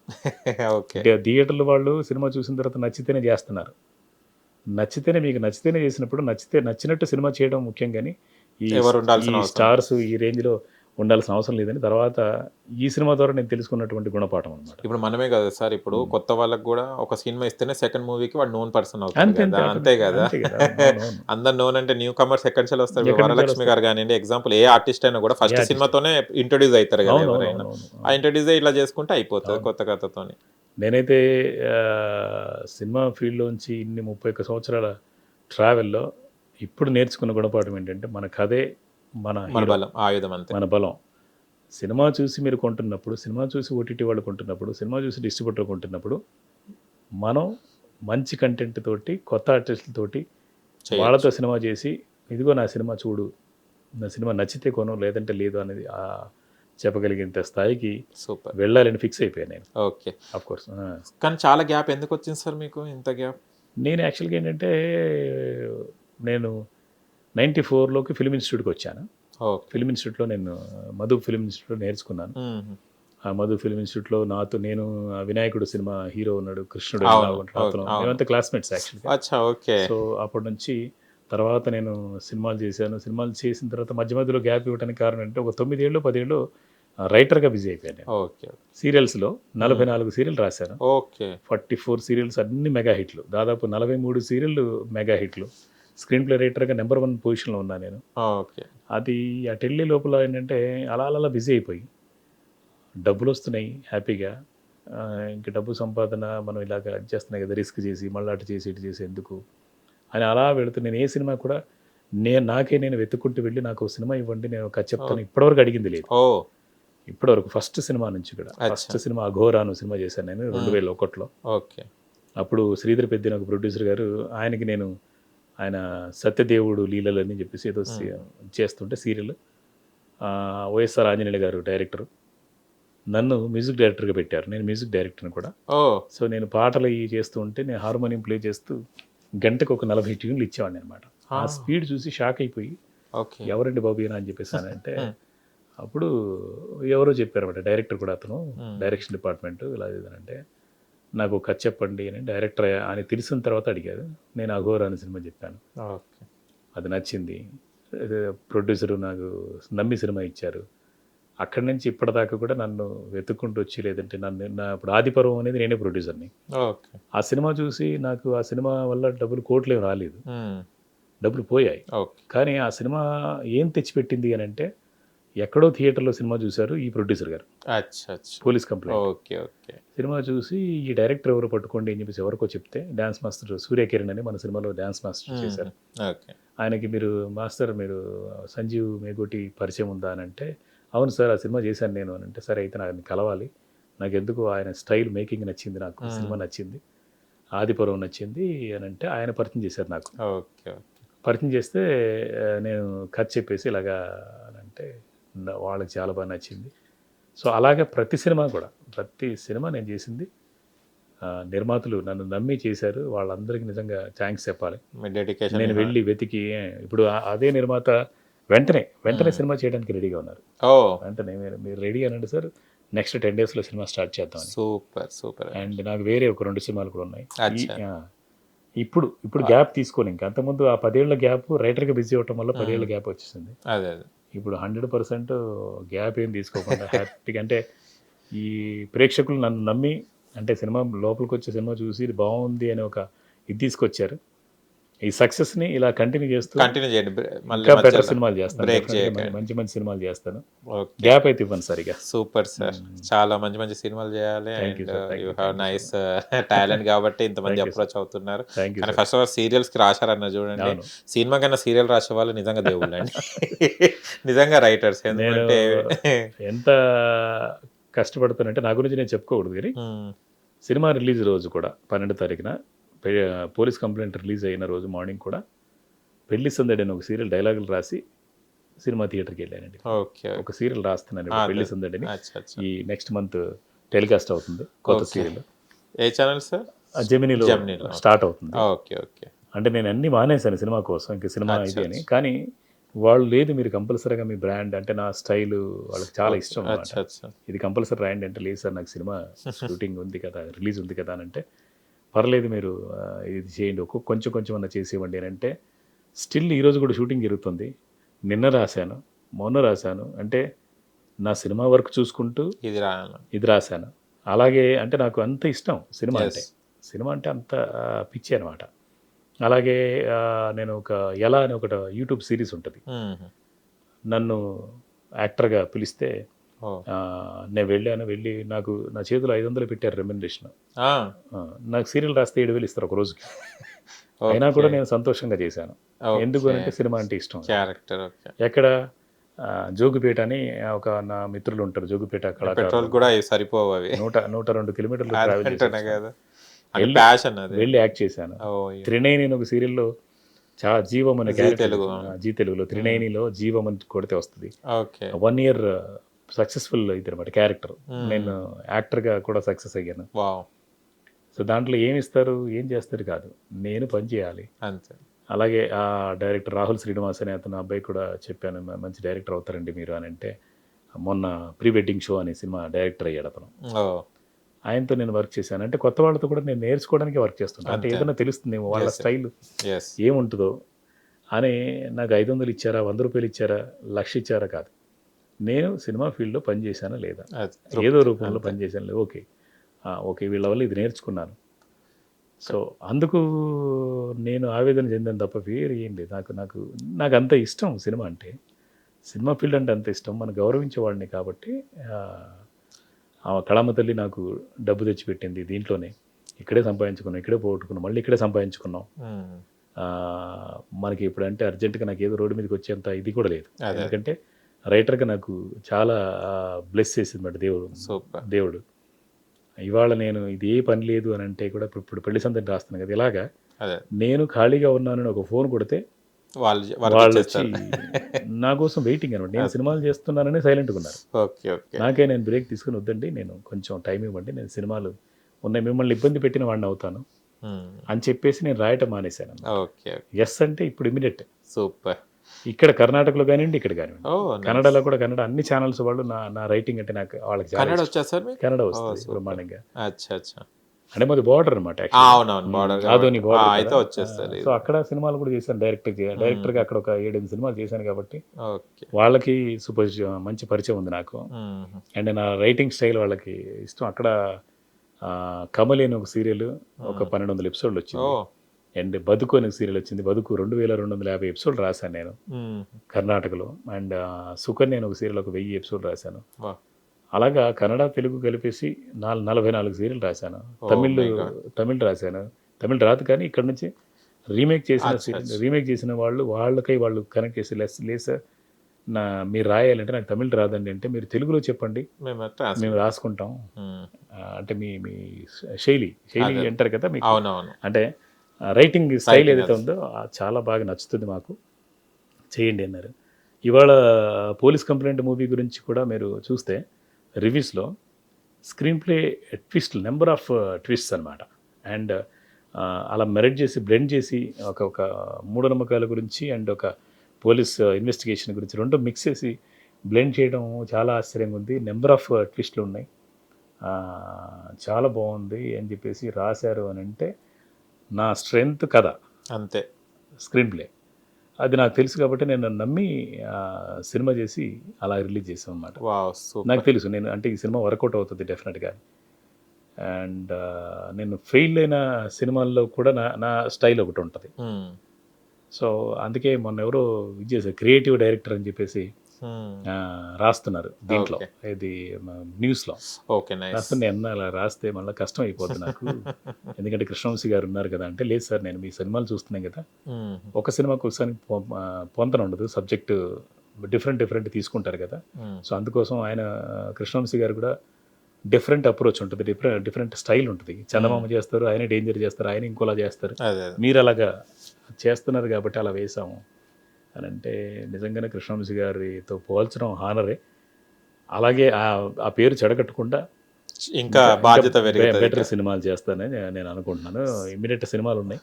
థియేటర్లు వాళ్ళు సినిమా చూసిన తర్వాత నచ్చితేనే చేస్తున్నారు. మీకు నచ్చితేనే చేసినప్పుడు నచ్చినట్టు సినిమా చేయడం ముఖ్యం. కానీ ఈ స్టార్స్ ఈ రేంజ్లో ఉండాల్సిన అవసరం లేదని తర్వాత ఈ సినిమా ద్వారా నేను తెలుసుకున్నటువంటి గుణపాఠం అనమాట. ఇప్పుడు మనమే కదా సార్, ఇప్పుడు కొత్త వాళ్ళకి కూడా ఒక సినిమా ఇస్తేనే సెకండ్ మూవీకి వాడు నోన్ పర్సన్ అవుతాడు అంతే కదా, అంతే కదా. అంతే కదా. అవునవును. అందరు నోన్ అంటే న్యూ కమర్స్ ఎక్కడి నుంచి వస్తారు? ఎక్కడి నుంచి వరలక్ష్మి గారు కానివ్వండి, ఎగ్జాంపుల్ ఏ ఆర్టిస్ట్ అయినా కూడా ఫస్ట్ సినిమాతోనే ఇంట్రొడ్యూస్ అవుతారు కదా ఎవరైనా. ఆ ఇంట్రొడ్యూస్ ఇట్లా చేసుకుంటే అయిపోతుంది కొత్త కథతోని. నేనైతే సినిమా ఫీల్డ్లోంచి ఇన్ని 31 సంవత్సరాల ట్రావెల్లో ఇప్పుడు నేర్చుకున్న గుణపాఠం ఏంటంటే మన కథే మన మన బలం, ఆయుధం అంతే. మన బలం. సినిమా చూసి మీరు కొంటున్నప్పుడు, సినిమా చూసి ఓటీటీ వాళ్ళు కొంటున్నప్పుడు, సినిమా చూసి డిస్ట్రిబ్యూటర్ కొంటున్నప్పుడు మనం మంచి కంటెంట్ తోటి కొత్త ఆర్టిస్టులతోటి వాళ్ళతో సినిమా చేసి ఇదిగో నా సినిమా చూడు, నా సినిమా నచ్చితే కొను లేదంటే లేదు అనేది చెప్పగలిగేంత స్థాయికి సూపర్ వెళ్ళాలని ఫిక్స్ అయిపోయాను నేను. ఓకే. Of course. కానీ చాలా గ్యాప్ ఎందుకు వచ్చింది సార్ మీకు, ఇంత గ్యాప్? నేను యాక్చువల్గా ఏంటంటే నేను 94లోకి ఫిల్మ్ ఇన్స్టిట్యూట్కి వచ్చాను. ఫిల్మ్ ఇన్స్టిట్యూట్లో నేను మధు ఫిల్మ్ ఇన్స్టిట్యూట్లో నేర్చుకున్నాను. ఆ మధు ఫిల్మ్ ఇన్స్టిట్యూట్లో నేను వినాయకుడు సినిమా హీరో ఉన్నాడు, కృష్ణుడు మేమంతా క్లాస్మేట్స్ యాక్చువల్గా. ఓకే. సో అప్పటి నుంచి తర్వాత నేను సినిమాలు చేశాను. సినిమాలు చేసిన తర్వాత మధ్యలో గ్యాప్ ఇవ్వడానికి కారణం అంటే ఒక 9 ఏళ్ళు 10 ఏళ్ళు రైటర్గా బిజీ అయిపోయాను. ఓకే. సీరియల్స్లో 44 సీరియల్ రాశాను. ఓకే. 44 సీరియల్స్ అన్ని మెగా హిట్లు. దాదాపు 43 సీరియళ్ళు మెగా హిట్లు. స్క్రీన్ ప్లే రైటర్గా నెంబర్ 1 పొజిషన్లో ఉన్నాను నేను. ఓకే. అది అటు వెళ్ళే లోపల ఏంటంటే అలా బిజీ అయిపోయి డబ్బులు వస్తున్నాయి హ్యాపీగా. ఇంక డబ్బు సంపాదన మనం ఇలాగ చేస్తున్నాయి కదా, రిస్క్ చేసి మళ్ళీ అటు చేసి ఇటు చేసి ఎందుకు అని అలా వెళుతూ నేను ఏ సినిమా కూడా నేను వెతుక్కుంటూ వెళ్ళి నాకు సినిమా ఇవ్వండి నేను ఒక చెప్తాను ఇప్పటివరకు అడిగింది లేదు. ఇప్పటివరకు ఫస్ట్ సినిమా నుంచి కూడా ఫస్ట్ సినిమా అఘోరాను సినిమా చేశాను నేను 2001లో. ఓకే. అప్పుడు శ్రీధర్ పెద్దిన ఒక ప్రొడ్యూసర్ గారు, ఆయనకి నేను ఆయన సత్యదేవుడు లీలలని చెప్పేసి ఏదో చేస్తుంటే సీరియల్, వైఎస్ఆర్ ఆంజనేయులు గారు డైరెక్టర్, నన్ను మ్యూజిక్ డైరెక్టర్గా పెట్టారు. నేను మ్యూజిక్ డైరెక్టర్ని కూడా. సో నేను పాటలు చేస్తూ ఉంటే నేను హార్మోనియం ప్లే చేస్తూ గంటకు ఒక 40 ట్యూన్లు ఇచ్చేవాడిని అనమాట. ఆ స్పీడ్ చూసి షాక్ అయిపోయి ఎవరండి బాబు ఈయన అని చెప్పేసి అంటే అప్పుడు ఎవరో చెప్పారు అనమాట, డైరెక్టర్ కూడా, అతను డైరెక్షన్ డిపార్ట్మెంట్ ఇలా అంటే నాకు ఒక కథ చెప్పండి అని డైరెక్టర్ అని తెలిసిన తర్వాత అడిగారు. నేను అఘోరా అనే సినిమా చెప్పాను. అది నచ్చింది. ప్రొడ్యూసరు నాకు నమ్మి సినిమా ఇచ్చారు. అక్కడి నుంచి ఇప్పటిదాకా కూడా నన్ను వెతుక్కుంటూ వచ్చి లేదంటే ఇప్పుడు ఆదిపర్వం అనేది నేనే ప్రొడ్యూసర్ని. ఆ సినిమా చూసి నాకు ఆ సినిమా వల్ల డబ్బులు కోట్లేం రాలేదు, డబ్బులు పోయాయి. కానీ ఆ సినిమా ఏం తెచ్చిపెట్టింది అని అంటే ఎక్కడో థియేటర్లో సినిమా చూశారు ఈ ప్రొడ్యూసర్ గారు, పోలీస్ కంప్లైంట్ సినిమా చూసి ఈ డైరెక్టర్ ఎవరు పట్టుకోండి అని చెప్పేసి ఎవరికో చెప్తే డ్యాన్స్ మాస్టర్ సూర్యకిరణ్ అని మన సినిమాలో డ్యాన్స్ మాస్టర్ చేశారు. ఆయనకి మీరు సంజీవ్ మేగోటి పరిచయం ఉందా అని అంటే అవును సార్ ఆ సినిమా చేశాను నేను అని అంటే సరే అయితే నాకు కలవాలి, నాకు ఎందుకు ఆయన స్టైల్ మేకింగ్ నచ్చింది, నాకు సినిమా నచ్చింది, ఆదిపర్వం నచ్చింది అని అంటే ఆయన పరిచయం చేశారు నాకు. పరిచయం చేస్తే నేను కథ చెప్పేసి ఇలాగా అని అంటే వాళ్ళకి చాలా బాగా నచ్చింది. సో అలాగే ప్రతి సినిమా నేను చేసింది నిర్మాతలు నన్ను నమ్మి చేశారు. వాళ్ళందరికీ నిజంగా థ్యాంక్స్ చెప్పాలి. నేను వెళ్ళి వెతికి ఇప్పుడు అదే నిర్మాత వెంటనే సినిమా చేయడానికి రెడీగా ఉన్నారు. వెంటనే మీరు రెడీ అనండి సార్, నెక్స్ట్ 10 daysలో సినిమా స్టార్ట్ చేద్దాం. సూపర్. అండ్ నాకు వేరే ఒక 2 సినిమాలు కూడా ఉన్నాయి. ఇప్పుడు గ్యాప్ తీసుకోని, ఇంకా అంతకుముందు ఆ 10 ఏళ్ల గ్యాప్ రైటర్గా బిజీ అవ్వటం వల్ల 10 ఏళ్ల గ్యాప్ వచ్చేసింది. ఇప్పుడు 100% గ్యాప్ ఏం తీసుకోకుండా హ్యాపీగా, అంటే ఈ ప్రేక్షకులు నన్ను నమ్మి అంటే సినిమా లోపలికి వచ్చే సినిమా చూసి ఇది బాగుంది అని ఒక ఇది తీసుకొచ్చారు. ఈ సక్సెస్ని ఇలా కంటిన్యూ చేయండి. ఇంకా బెటర్ సినిమాలు చేస్తాను, మంచి సినిమాలు చేస్తాను. గ్యాప్ అయితే ఇవ్వండి సార్. ఇక సూపర్ సార్, చాలా మంచి సినిమాలు చేయాలి. యూ హ్యావ్ నైస్ టాలెంట్ కాబట్టి ఇంతమంది అప్రోచ్ అవుతున్నారు. కానీ ఫస్ట్ ఆఫ్ ఆల్ సీరియల్స్కి రాశారన్న చూడండి, సినిమా కన్నా సీరియల్ రాసే వాళ్ళు నిజంగా దేవుళ్ళు అండి. నిజంగా రైటర్స్. ఎందుకంటే ఎంత కష్టపడుతానంటే నా గురించి నేను చెప్పుకోకూడదు కానీ సినిమా రిలీజ్ రోజు కూడా 12వ తారీఖున పోలీస్ కంప్లైంట్ రిలీజ్ అయిన రోజు మార్నింగ్ కూడా పెళ్లి సందడి అని ఒక సీరియల్ డైలాగులు రాసి సినిమా థియేటర్కి వెళ్ళానండి. ఒక సీరియల్ రాస్తున్నాను పెళ్లి సందడిని. ఈ నెక్స్ట్ మంత్ టెలికాస్ట్ అవుతుంది కొత్త సీరియల్. ఏ ఛానల్ సార్? జెమినీలో స్టార్ట్ అవుతుంది. అంటే నేను అన్ని మానేశాను సినిమా కోసం, ఇంకా సినిమా ఇది అని. కానీ వాళ్ళు లేదు మీరు కంపల్సరీగా మీ బ్రాండ్ అంటే నా స్టైల్ వాళ్ళకి చాలా ఇష్టం అన్నమాట. ఇది కంపల్సరీ రాయండి అంటే లేదు సార్ నాకు సినిమా షూటింగ్ ఉంది కదా, రిలీజ్ ఉంది కదా అని అంటే పర్లేదు మీరు ఇది చేయండి, కొంచెం అన్న చేసేవ్వండి అని అంటే స్టిల్ ఈరోజు కూడా షూటింగ్ జరుగుతుంది. నిన్న రాశాను, మొన్న రాశాను. అంటే నా సినిమా వర్క్ చూసుకుంటూ ఇది రాయాలి. ఇది రాశాను. అలాగే అంటే నాకు అంత ఇష్టం సినిమా Yes. అంటే. సినిమా అంటే అంత పిచ్చి అనమాట. అలాగే నేను ఒక 'ఎలా' అని ఒకటి యూట్యూబ్ సిరీస్ ఉంటది. మ్మ్. నన్ను యాక్టర్‌గా పిలిస్తే ఓ. నేను వెళ్ళి నాకు నా చేతిలో 500 పెట్టారు రెమ్యునరేషన్. ఆ, నాకు సీరియల్ రాస్తే 7,000 ఇస్తారు ఒక రోజుకి. అయినా ఓకే. కూడా నేను సంతోషంగా చేశాను. ఓకే. ఎందుకు అనంటే సినిమా అంటే ఇష్టం. Character okay. ఎక్కడ జోగిపేట అని ఒక నా మిత్రులు ఉంటారు. జోగిపేట పెట్రోల్ కళాకారులు. కూడా అవి సరిపోవు అవి. 102 కిలోమీటర్లు ట్రావెల్ అంటేనే చేసి కదా, అంటే వెళ్ళి- ప్యాషన్ అది. వెళ్ళి యాక్ట్ చేశాను. ఓ, త్రినేని అని ఒక సీరియల్లో జీవం అనే జీ క్యారెక్టర్ తెలుగు. జీ తెలుగులో త్రినేనిలో జీవం అని కొడితే వస్తుంది. ఓకే. 1 ఇయర్ సక్సెస్ఫుల్ ఇది అనమాట క్యారెక్టర్. నేను యాక్టర్గా కూడా సక్సెస్ అయ్యాను. వావ్. సో దాంట్లో ఏమి ఇస్తారు ఏం చేస్తారు కాదు, నేను పని చేయాలి. అంతే. అలాగే ఆ డైరెక్టర్ రాహుల్ శ్రీనివాస్ అనే అతను అబ్బాయి కూడా చెప్పాను, మంచి డైరెక్టర్ అవుతారండి మీరు అని అంటే, మొన్న ప్రీ వెడ్డింగ్ షో అనే సినిమా డైరెక్టర్ అయ్యాడు అతను. ఓ, ఆయనతో నేను వర్క్ చేశాను. అంటే కొత్త వాళ్ళతో కూడా నేను నేర్చుకోవడానికి వర్క్ చేస్తుంటాను. అంటే అంతే. ఏదైనా తెలుస్తుందేమో వాళ్ళ Yes, స్టైల్ ఎస్. ఏముంటుందో అని. నాకు 500 ఇచ్చారా, 100 రూపాయలు ఇచ్చారా, 1,00,000 ఇచ్చారా కాదు, నేను సినిమా ఫీల్డ్లో పని చేశానా లేదా, ఏదో రూపంలో పని చేశాను లేదా, ఓకే ఓకే వీళ్ళ వల్ల ఇది నేర్చుకున్నాను. సో అందుకు నేను ఆవేదన చెందాను తప్ప వేరే ఏం లేదు. నాకు అంత ఇష్టం సినిమా అంటే, సినిమా ఫీల్డ్ అంటే అంత ఇష్టం. మనం గౌరవించేవాడిని కాబట్టి ఆ కళామ తల్లి నాకు డబ్బు తెచ్చిపెట్టింది దీంట్లోనే. ఇక్కడే సంపాదించుకున్నాం, ఇక్కడే పోగొట్టుకున్నాం, మళ్ళీ ఇక్కడే సంపాదించుకున్నాం. మనకి ఇప్పుడు అంటే అర్జెంటుగా నాకు ఏదో రోడ్డు మీదకి వచ్చేంత ఇది కూడా లేదు. అదే. ఎందుకంటే రైటర్గా నాకు చాలా బ్లెస్ చేసింది మాట సూపర్. దేవుడు. ఇవాళ నేను ఇది ఏ పని లేదు అని అంటే కూడా ఇప్పుడు పెళ్లి సందడి రాస్తున్నాను కదా, ఇలాగా అదే నేను ఖాళీగా ఉన్నానని ఒక ఫోన్ కొడితే వాళ్ళు వాళ్ళు వచ్చి నా కోసం వెయిటింగ్ అనమాట. నేను సినిమాలు చేస్తున్నానని సైలెంట్గా ఉన్నారు. ఓకే. ఓకే. నాకే నేను బ్రేక్ తీసుకుని వద్దండి, నేను కొంచెం టైం ఇవ్వండి, నేను సినిమాలు ఉన్నాయి, మిమ్మల్ని ఇబ్బంది పెట్టిన వాడిని అవుతాను అని చెప్పేసి నేను రాయటం మానేశాను. ఓకే. ఎస్ అంటే ఇప్పుడు ఇమీడియట్ సూపర్. ఇక్కడ కర్ణాటకలో కానివ్వండి, ఇక్కడ కానివ్వండి, ఓ, కన్నడలో కూడా కన్నడ అన్ని ఛానల్స్ వాళ్ళు నా రైటింగ్ అంటే నాకు వాళ్ళకి చాలా కన్నడ ఇష్టం. వచ్చా సార్ మీకు? కన్నడ వస్తుంది super. బ్రహ్మాండంగా. అచ్చా అచ్చా. అంటే మాది బార్డర్ అనమాట. అవునవును, బార్డర్ ఆదోని బార్డర్ అయితే వచ్చేస్తారు. సో అక్కడ సినిమాలు కూడా చేశాను డైరెక్టర్గా అక్కడ ఒక 7-8 సినిమాలు చేశాను కాబట్టి ఓకే. వాళ్ళకి మంచి పరిచయం ఉంది నాకు. అండ్ నా రైటింగ్ స్టైల్ వాళ్ళకి ఇష్టం. అక్కడ కమలి అని ఒక సీరియల్ ఒక 1200 ఎపిసోడ్లు ఓ. వచ్చింది. అండ్ బతుకు అనే సీరియల్ వచ్చింది. బతుకు 2250 ఎపిసోడ్లు రాశాను నేను కర్ణాటకలో. అండ్ సుకన్య అని ఒక సీరియల్ ఒక 1000 ఎపిసోడ్లు రాశాను. వావ్. అలాగా కన్నడ తెలుగు కలిపేసి 44 సీరియల్ రాశాను. తమిళ్ రాశాను. తమిళ్ రాదు కానీ ఇక్కడ నుంచి రీమేక్ చేసిన వాళ్ళు కనెక్ట్ చేసి లేదు సార్ మీరు రాయాలంటే నాకు తమిళ్ రాదండి అంటే మీరు తెలుగులో చెప్పండి మేము రాసుకుంటాం. అంటే మీ శైలి అంటారు కదా మీకు, అవునవును. అంటే రైటింగ్ స్టైల్ ఏదైతే ఉందో చాలా బాగా నచ్చుతుంది మాకు, చేయండి అన్నారు. ఇవాళ పోలీస్ కంప్లైంట్ మూవీ గురించి కూడా మీరు చూస్తే రివ్యూస్లో screenplay twist, number of twists అనమాట. అండ్ అలా మెరిట్ చేసి బ్లెండ్ చేసి ఒక మూఢనమ్మకాల గురించి అండ్ ఒక పోలీస్ ఇన్వెస్టిగేషన్ గురించి రెండు మిక్స్ చేసి బ్లెండ్ చేయడం చాలా ఆశ్చర్యంగా ఉంది. నెంబర్ ఆఫ్ ట్విస్ట్లు ఉన్నాయి, చాలా బాగుంది అని చెప్పేసి రాశారు అని అంటే నా స్ట్రెంగ్త్ కథ అంతే, స్క్రీన్ ప్లే అది నాకు తెలుసు కాబట్టి నేను నమ్మి సినిమా చేసి అలా రిలీజ్ చేసాం అన్నమాట. నాకు తెలుసు నేను అంటే ఈ సినిమా వర్కౌట్ అవుతుంది డెఫినెట్గా. అండ్ నేను ఫెయిల్ అయిన సినిమాల్లో కూడా నా స్టైల్ ఒకటి ఉంటుంది. సో అందుకే మొన్న ఎవరో ఇది చేశారు, క్రియేటివ్ డైరెక్టర్ అని చెప్పేసి రాస్తున్నారు దీంట్లో, ఇది న్యూస్లో రాస్తుంటే అన్న అలా రాస్తే మళ్ళీ కష్టం అయిపోద్ది నాకు, ఎందుకంటే కృష్ణవంశీ గారు ఉన్నారు కదా అంటే, లేదు సార్ నేను మీ సినిమాలు చూస్తున్నాను కదా, ఒక సినిమాకి ఒకసారి పొంతన ఉండదు, సబ్జెక్టు డిఫరెంట్ తీసుకుంటారు కదా. సో అందుకోసం ఆయన కృష్ణవంశీ గారు కూడా డిఫరెంట్ అప్రోచ్ ఉంటుంది, డిఫరెంట్ స్టైల్ ఉంటుంది. చందమామ చేస్తారు, ఆయన డేంజర్ చేస్తారు, ఆయన ఇంకోలా చేస్తారు, మీరు అలాగా చేస్తున్నారు కాబట్టి అలా వేసాము అని అంటే నిజంగానే కృష్ణవంశీ గారితో పోల్చడం హానరే. అలాగే ఆ పేరు చెడగట్టకుండా ఇంకా బాధ్యత బెటర్ సినిమాలు చేస్తానని నేను అనుకుంటున్నాను. ఇమ్మీడియట్ సినిమాలు ఉన్నాయి,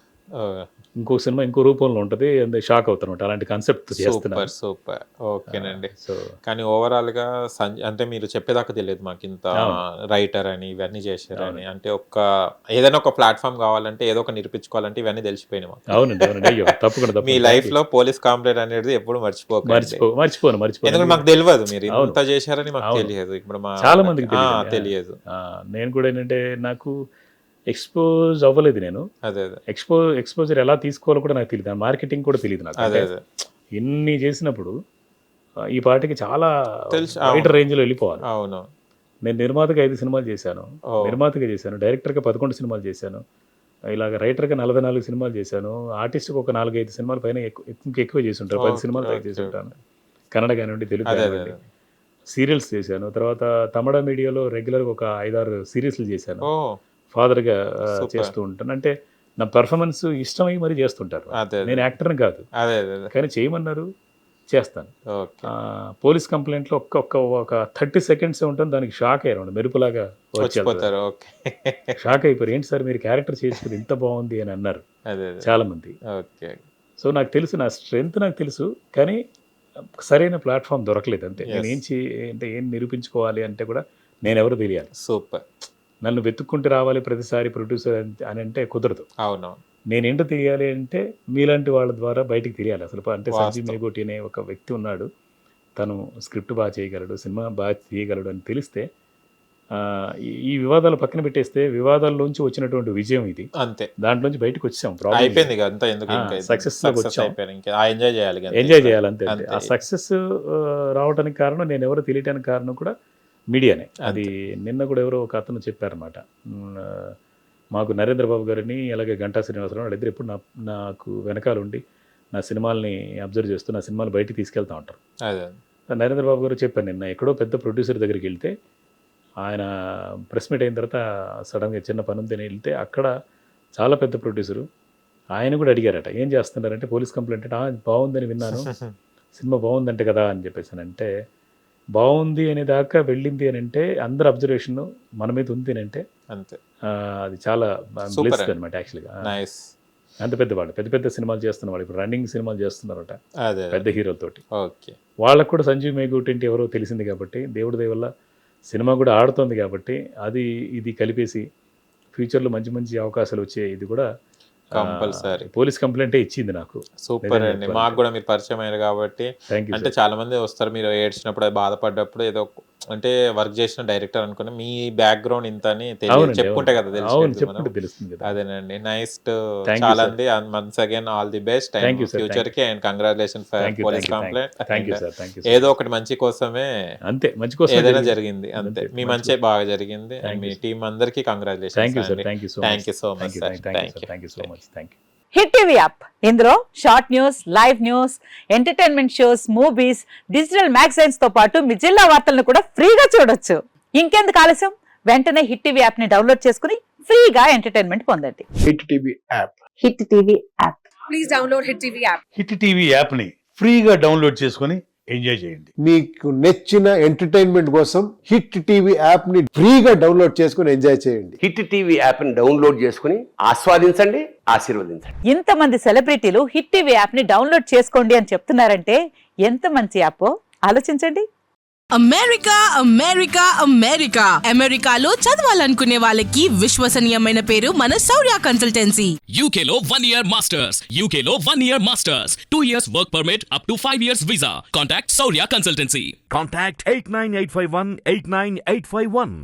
ఇంకో సినిమా ఇంకో రూపంలో ఉంటుంది, అంతే షాక్ అవుతారు అలాంటి కాన్సెప్ట్ చేస్తున్నారు. సూపర్ ఓకేనండి. సో కానీ ఓవరాల్ గా అంటే మీరు చెప్పేదాకా తెలియదు మాకు ఇంత రైటర్ అని ఇవన్నీ చేశారని. అంటే ఏదైనా ఒక ప్లాట్ఫామ్ కావాలంటే ఏదో ఒక నిరూపించుకోవాలంటే ఇవన్నీ తెలిసిపోయినాయి మాకు. అవునండి అవునండి, అయ్యో తప్పకుండా మీ లైఫ్ లో పోలీస్ కాంప్లైంట్ అనేది ఎప్పుడు మర్చిపోను ఎందుకంటే మాకు తెలియదు మీరు ఇంత చేశారని మాకు తెలియదు. ఇప్పుడు చాలా మందికి తెలియదు. నేను కూడా ఏంటంటే నాకు ఎక్స్పోజ్ అవ్వలేదు, నేను అదే ఎక్స్పోజర్ ఎలా తీసుకోవాలో కూడా నాకు తెలియదు, మార్కెటింగ్ కూడా తెలియదు నాకు. ఇన్ని చేసినప్పుడు ఈ పాటికి చాలా బయట రేంజ్ లో వెళ్ళిపోవాలి. అవును, నేను నిర్మాతగా 5 సినిమాలు చేశాను, డైరెక్టర్గా 11 సినిమాలు చేశాను, ఇలాగ రైటర్గా 44 సినిమాలు చేశాను, ఆర్టిస్ట్కి ఒక 4-5 సినిమాల పైన ఎక్కువ చేసి ఉంటాను, 10 సినిమాలు పైన చేసి ఉంటాను, కన్నడ కానివ్వండి తెలుగు కానివ్వండి. సీరియల్స్ చేశాను, తర్వాత తమిళ మీడియాలో రెగ్యులర్గా ఒక 5-6 సిరీస్లు చేశాను, ఫాదర్గా చేస్తూ ఉంటాను. అంటే నా పర్ఫార్మెన్స్ ఇష్టమై మరీ చేస్తుంటారు. నేను యాక్టర్ని కాదు, కానీ చేయమన్నారు చేస్తాను. పోలీస్ కంప్లైంట్లో ఒక 30 సెకండ్స్ ఉంటుంది, దానికి షాక్ అయ్యారు, మెరుపులాగా వచ్చేస్తారు, షాక్ అయిపోయారు. ఏంటి సార్ మీరు క్యారెక్టర్ చేసుకుని ఇంత బాగుంది అని అన్నారు చాలా మంది. సో నాకు తెలుసు, నా స్ట్రెంగ్త్ నాకు తెలుసు, కానీ సరైన ప్లాట్ఫామ్ దొరకలేదు అంతే. నేను ఏం నిరూపించుకోవాలి అంటే కూడా నేను ఎవరు తెలియాలి. సూపర్. నన్ను వెతుక్కుంటూ రావాలి ప్రతిసారి ప్రొడ్యూసర్ అని అంటే కుదరదు. అవును, నేనేంటో తెలియాలి అంటే మీలాంటి వాళ్ళ ద్వారా బయటికి తెలియాలి అసలు. అంటే సంజీవ్ మేగోటి అనే ఒక వ్యక్తి ఉన్నాడు, తను స్క్రిప్ట్ బాగా చేయగలడు, సినిమా బాగా తీయగలడు అని తెలిస్తే, ఈ వివాదాలు పక్కన పెట్టేస్తే వివాదాల్లోంచి వచ్చినటువంటి విజయం ఇది, అంతే. దాంట్లోంచి బయటకు వచ్చాం, సక్సెస్ ఎంజాయ్ చేయాలి అంతే. ఆ సక్సెస్ రావడానికి కారణం, నేను ఎవరో తెలియటానికి కారణం కూడా మీడియానే. అది నిన్న కూడా ఎవరో ఒక అతను చెప్పారన్నమాట, మాకు నరేంద్ర బాబు గారిని అలాగే గంటా శ్రీనివాసరావు వాళ్ళిద్దరు ఎప్పుడు నాకు వెనకాల ఉండి నా సినిమాల్ని అబ్జర్వ్ చేస్తూ నా సినిమాలు బయటికి తీసుకెళ్తూ ఉంటారు. నరేంద్ర బాబు గారు చెప్పాను నిన్న, ఎక్కడో పెద్ద ప్రొడ్యూసర్ దగ్గరికి వెళ్తే, ఆయన ప్రెస్ మీట్ అయిన తర్వాత సడన్గా చిన్న పని ఉందని వెళ్తే, అక్కడ చాలా పెద్ద ప్రొడ్యూసరు ఆయన కూడా అడిగారట, ఏం చేస్తున్నారంటే పోలీస్ కంప్లైంట్ అంటే బాగుందని విన్నాను, సినిమా బాగుందంటే కదా అని చెప్పేసి. అంటే బాగుంది అనే దాకా వెళ్ళింది అని అంటే అందరు అబ్జర్వేషన్ మన మీద ఉంది అని అంటే అంతే, అది చాలా బ్లెస్డ్ అనమాట యాక్చువల్గా. అంత పెద్దవాళ్ళు పెద్ద సినిమాలు చేస్తున్న వాళ్ళు, ఇప్పుడు రన్నింగ్ సినిమాలు చేస్తున్నారట పెద్ద హీరోలతోటి. వాళ్ళకు కూడా సంజీవ్ మేగోటి అంటే ఎవరో తెలిసింది కాబట్టి, దేవుడి దయ వల్ల సినిమా కూడా ఆడుతోంది కాబట్టి, అది ఇది కలిపేసి ఫ్యూచర్లో మంచి మంచి అవకాశాలు వచ్చే ఇది కూడా కంపల్సరీ పోలీస్ కంప్లైంట్ ఇచ్చింది నాకు. సూపర్ అండి, మాకు కూడా మీరు పరిచయం అయ్యారు కాబట్టి. అంటే చాలా మంది వస్తారు, మీరు ఏడ్చినప్పుడు బాధపడ్డప్పుడు ఏదో అంటే వర్క్ చేసిన డైరెక్టర్ అనుకుని మీ బ్యాక్గ్రౌండ్ ఇంత అని చెప్పుకుంటే కదా తెలుస్తుంది. అదేనండి, నైస్. చాలా అండి, once again all the best future కి, and congratulation for police complaint. ఏదో ఒకటి మంచి కోసమే, అంతే, మంచి కోసం ఏదైనా జరిగింది అంతే, మీ మంచి బాగా జరిగింది. అండ్ మీ టీం అందరికి congratulation. Thank you so much. Hit TV app, ఇందులో short news, live news, entertainment shows, movies, digital magazines తో పాటు మీ జిల్లా వార్తలను కూడా ఫ్రీగా చూడొచ్చు. ఇంకెందుకు ఆలస్యం, వెంటనే హిట్ టీవీ యాప్ ని డౌన్లోడ్ చేసుకుని ఫ్రీగా ఎంటర్టైన్మెంట్ పొందండి. Hit TV app, hit TV app, please download hit TV app. Hit TV app ని ఫ్రీగా డౌన్లోడ్ చేసుకుని ఎంజాయ్ చేయండి. మీకు నచ్చిన ఎంటర్టైన్మెంట్ కోసం హిట్ టీవీ యాప్ ని ఫ్రీగా డౌన్లోడ్ చేసుకుని ఎంజాయ్ చేయండి. హిట్ టీవీ యాప్ ని డౌన్లోడ్ చేసుకుని ఆస్వాదించండి, ఆశీర్వదించండి. ఇంతమంది సెలబ్రిటీలు హిట్ టీవీ యాప్ ని డౌన్లోడ్ చేసుకోండి అని చెప్తున్నారంటే ఎంత మంచి యాప్ ఆలోచించండి. అమెరికా అమెరికా అమెరికా అమెరికాలో చదవాలనుకునే వాళ్ళకి విశ్వసనీయమైన పేరు మన శౌర్య కన్సల్టెన్సీ. UK లో 1 year masters, UK లో 1 year masters, 2 years work permit up to 5 years visa. Contact Saurya Consultancy. Contact 89851 89851.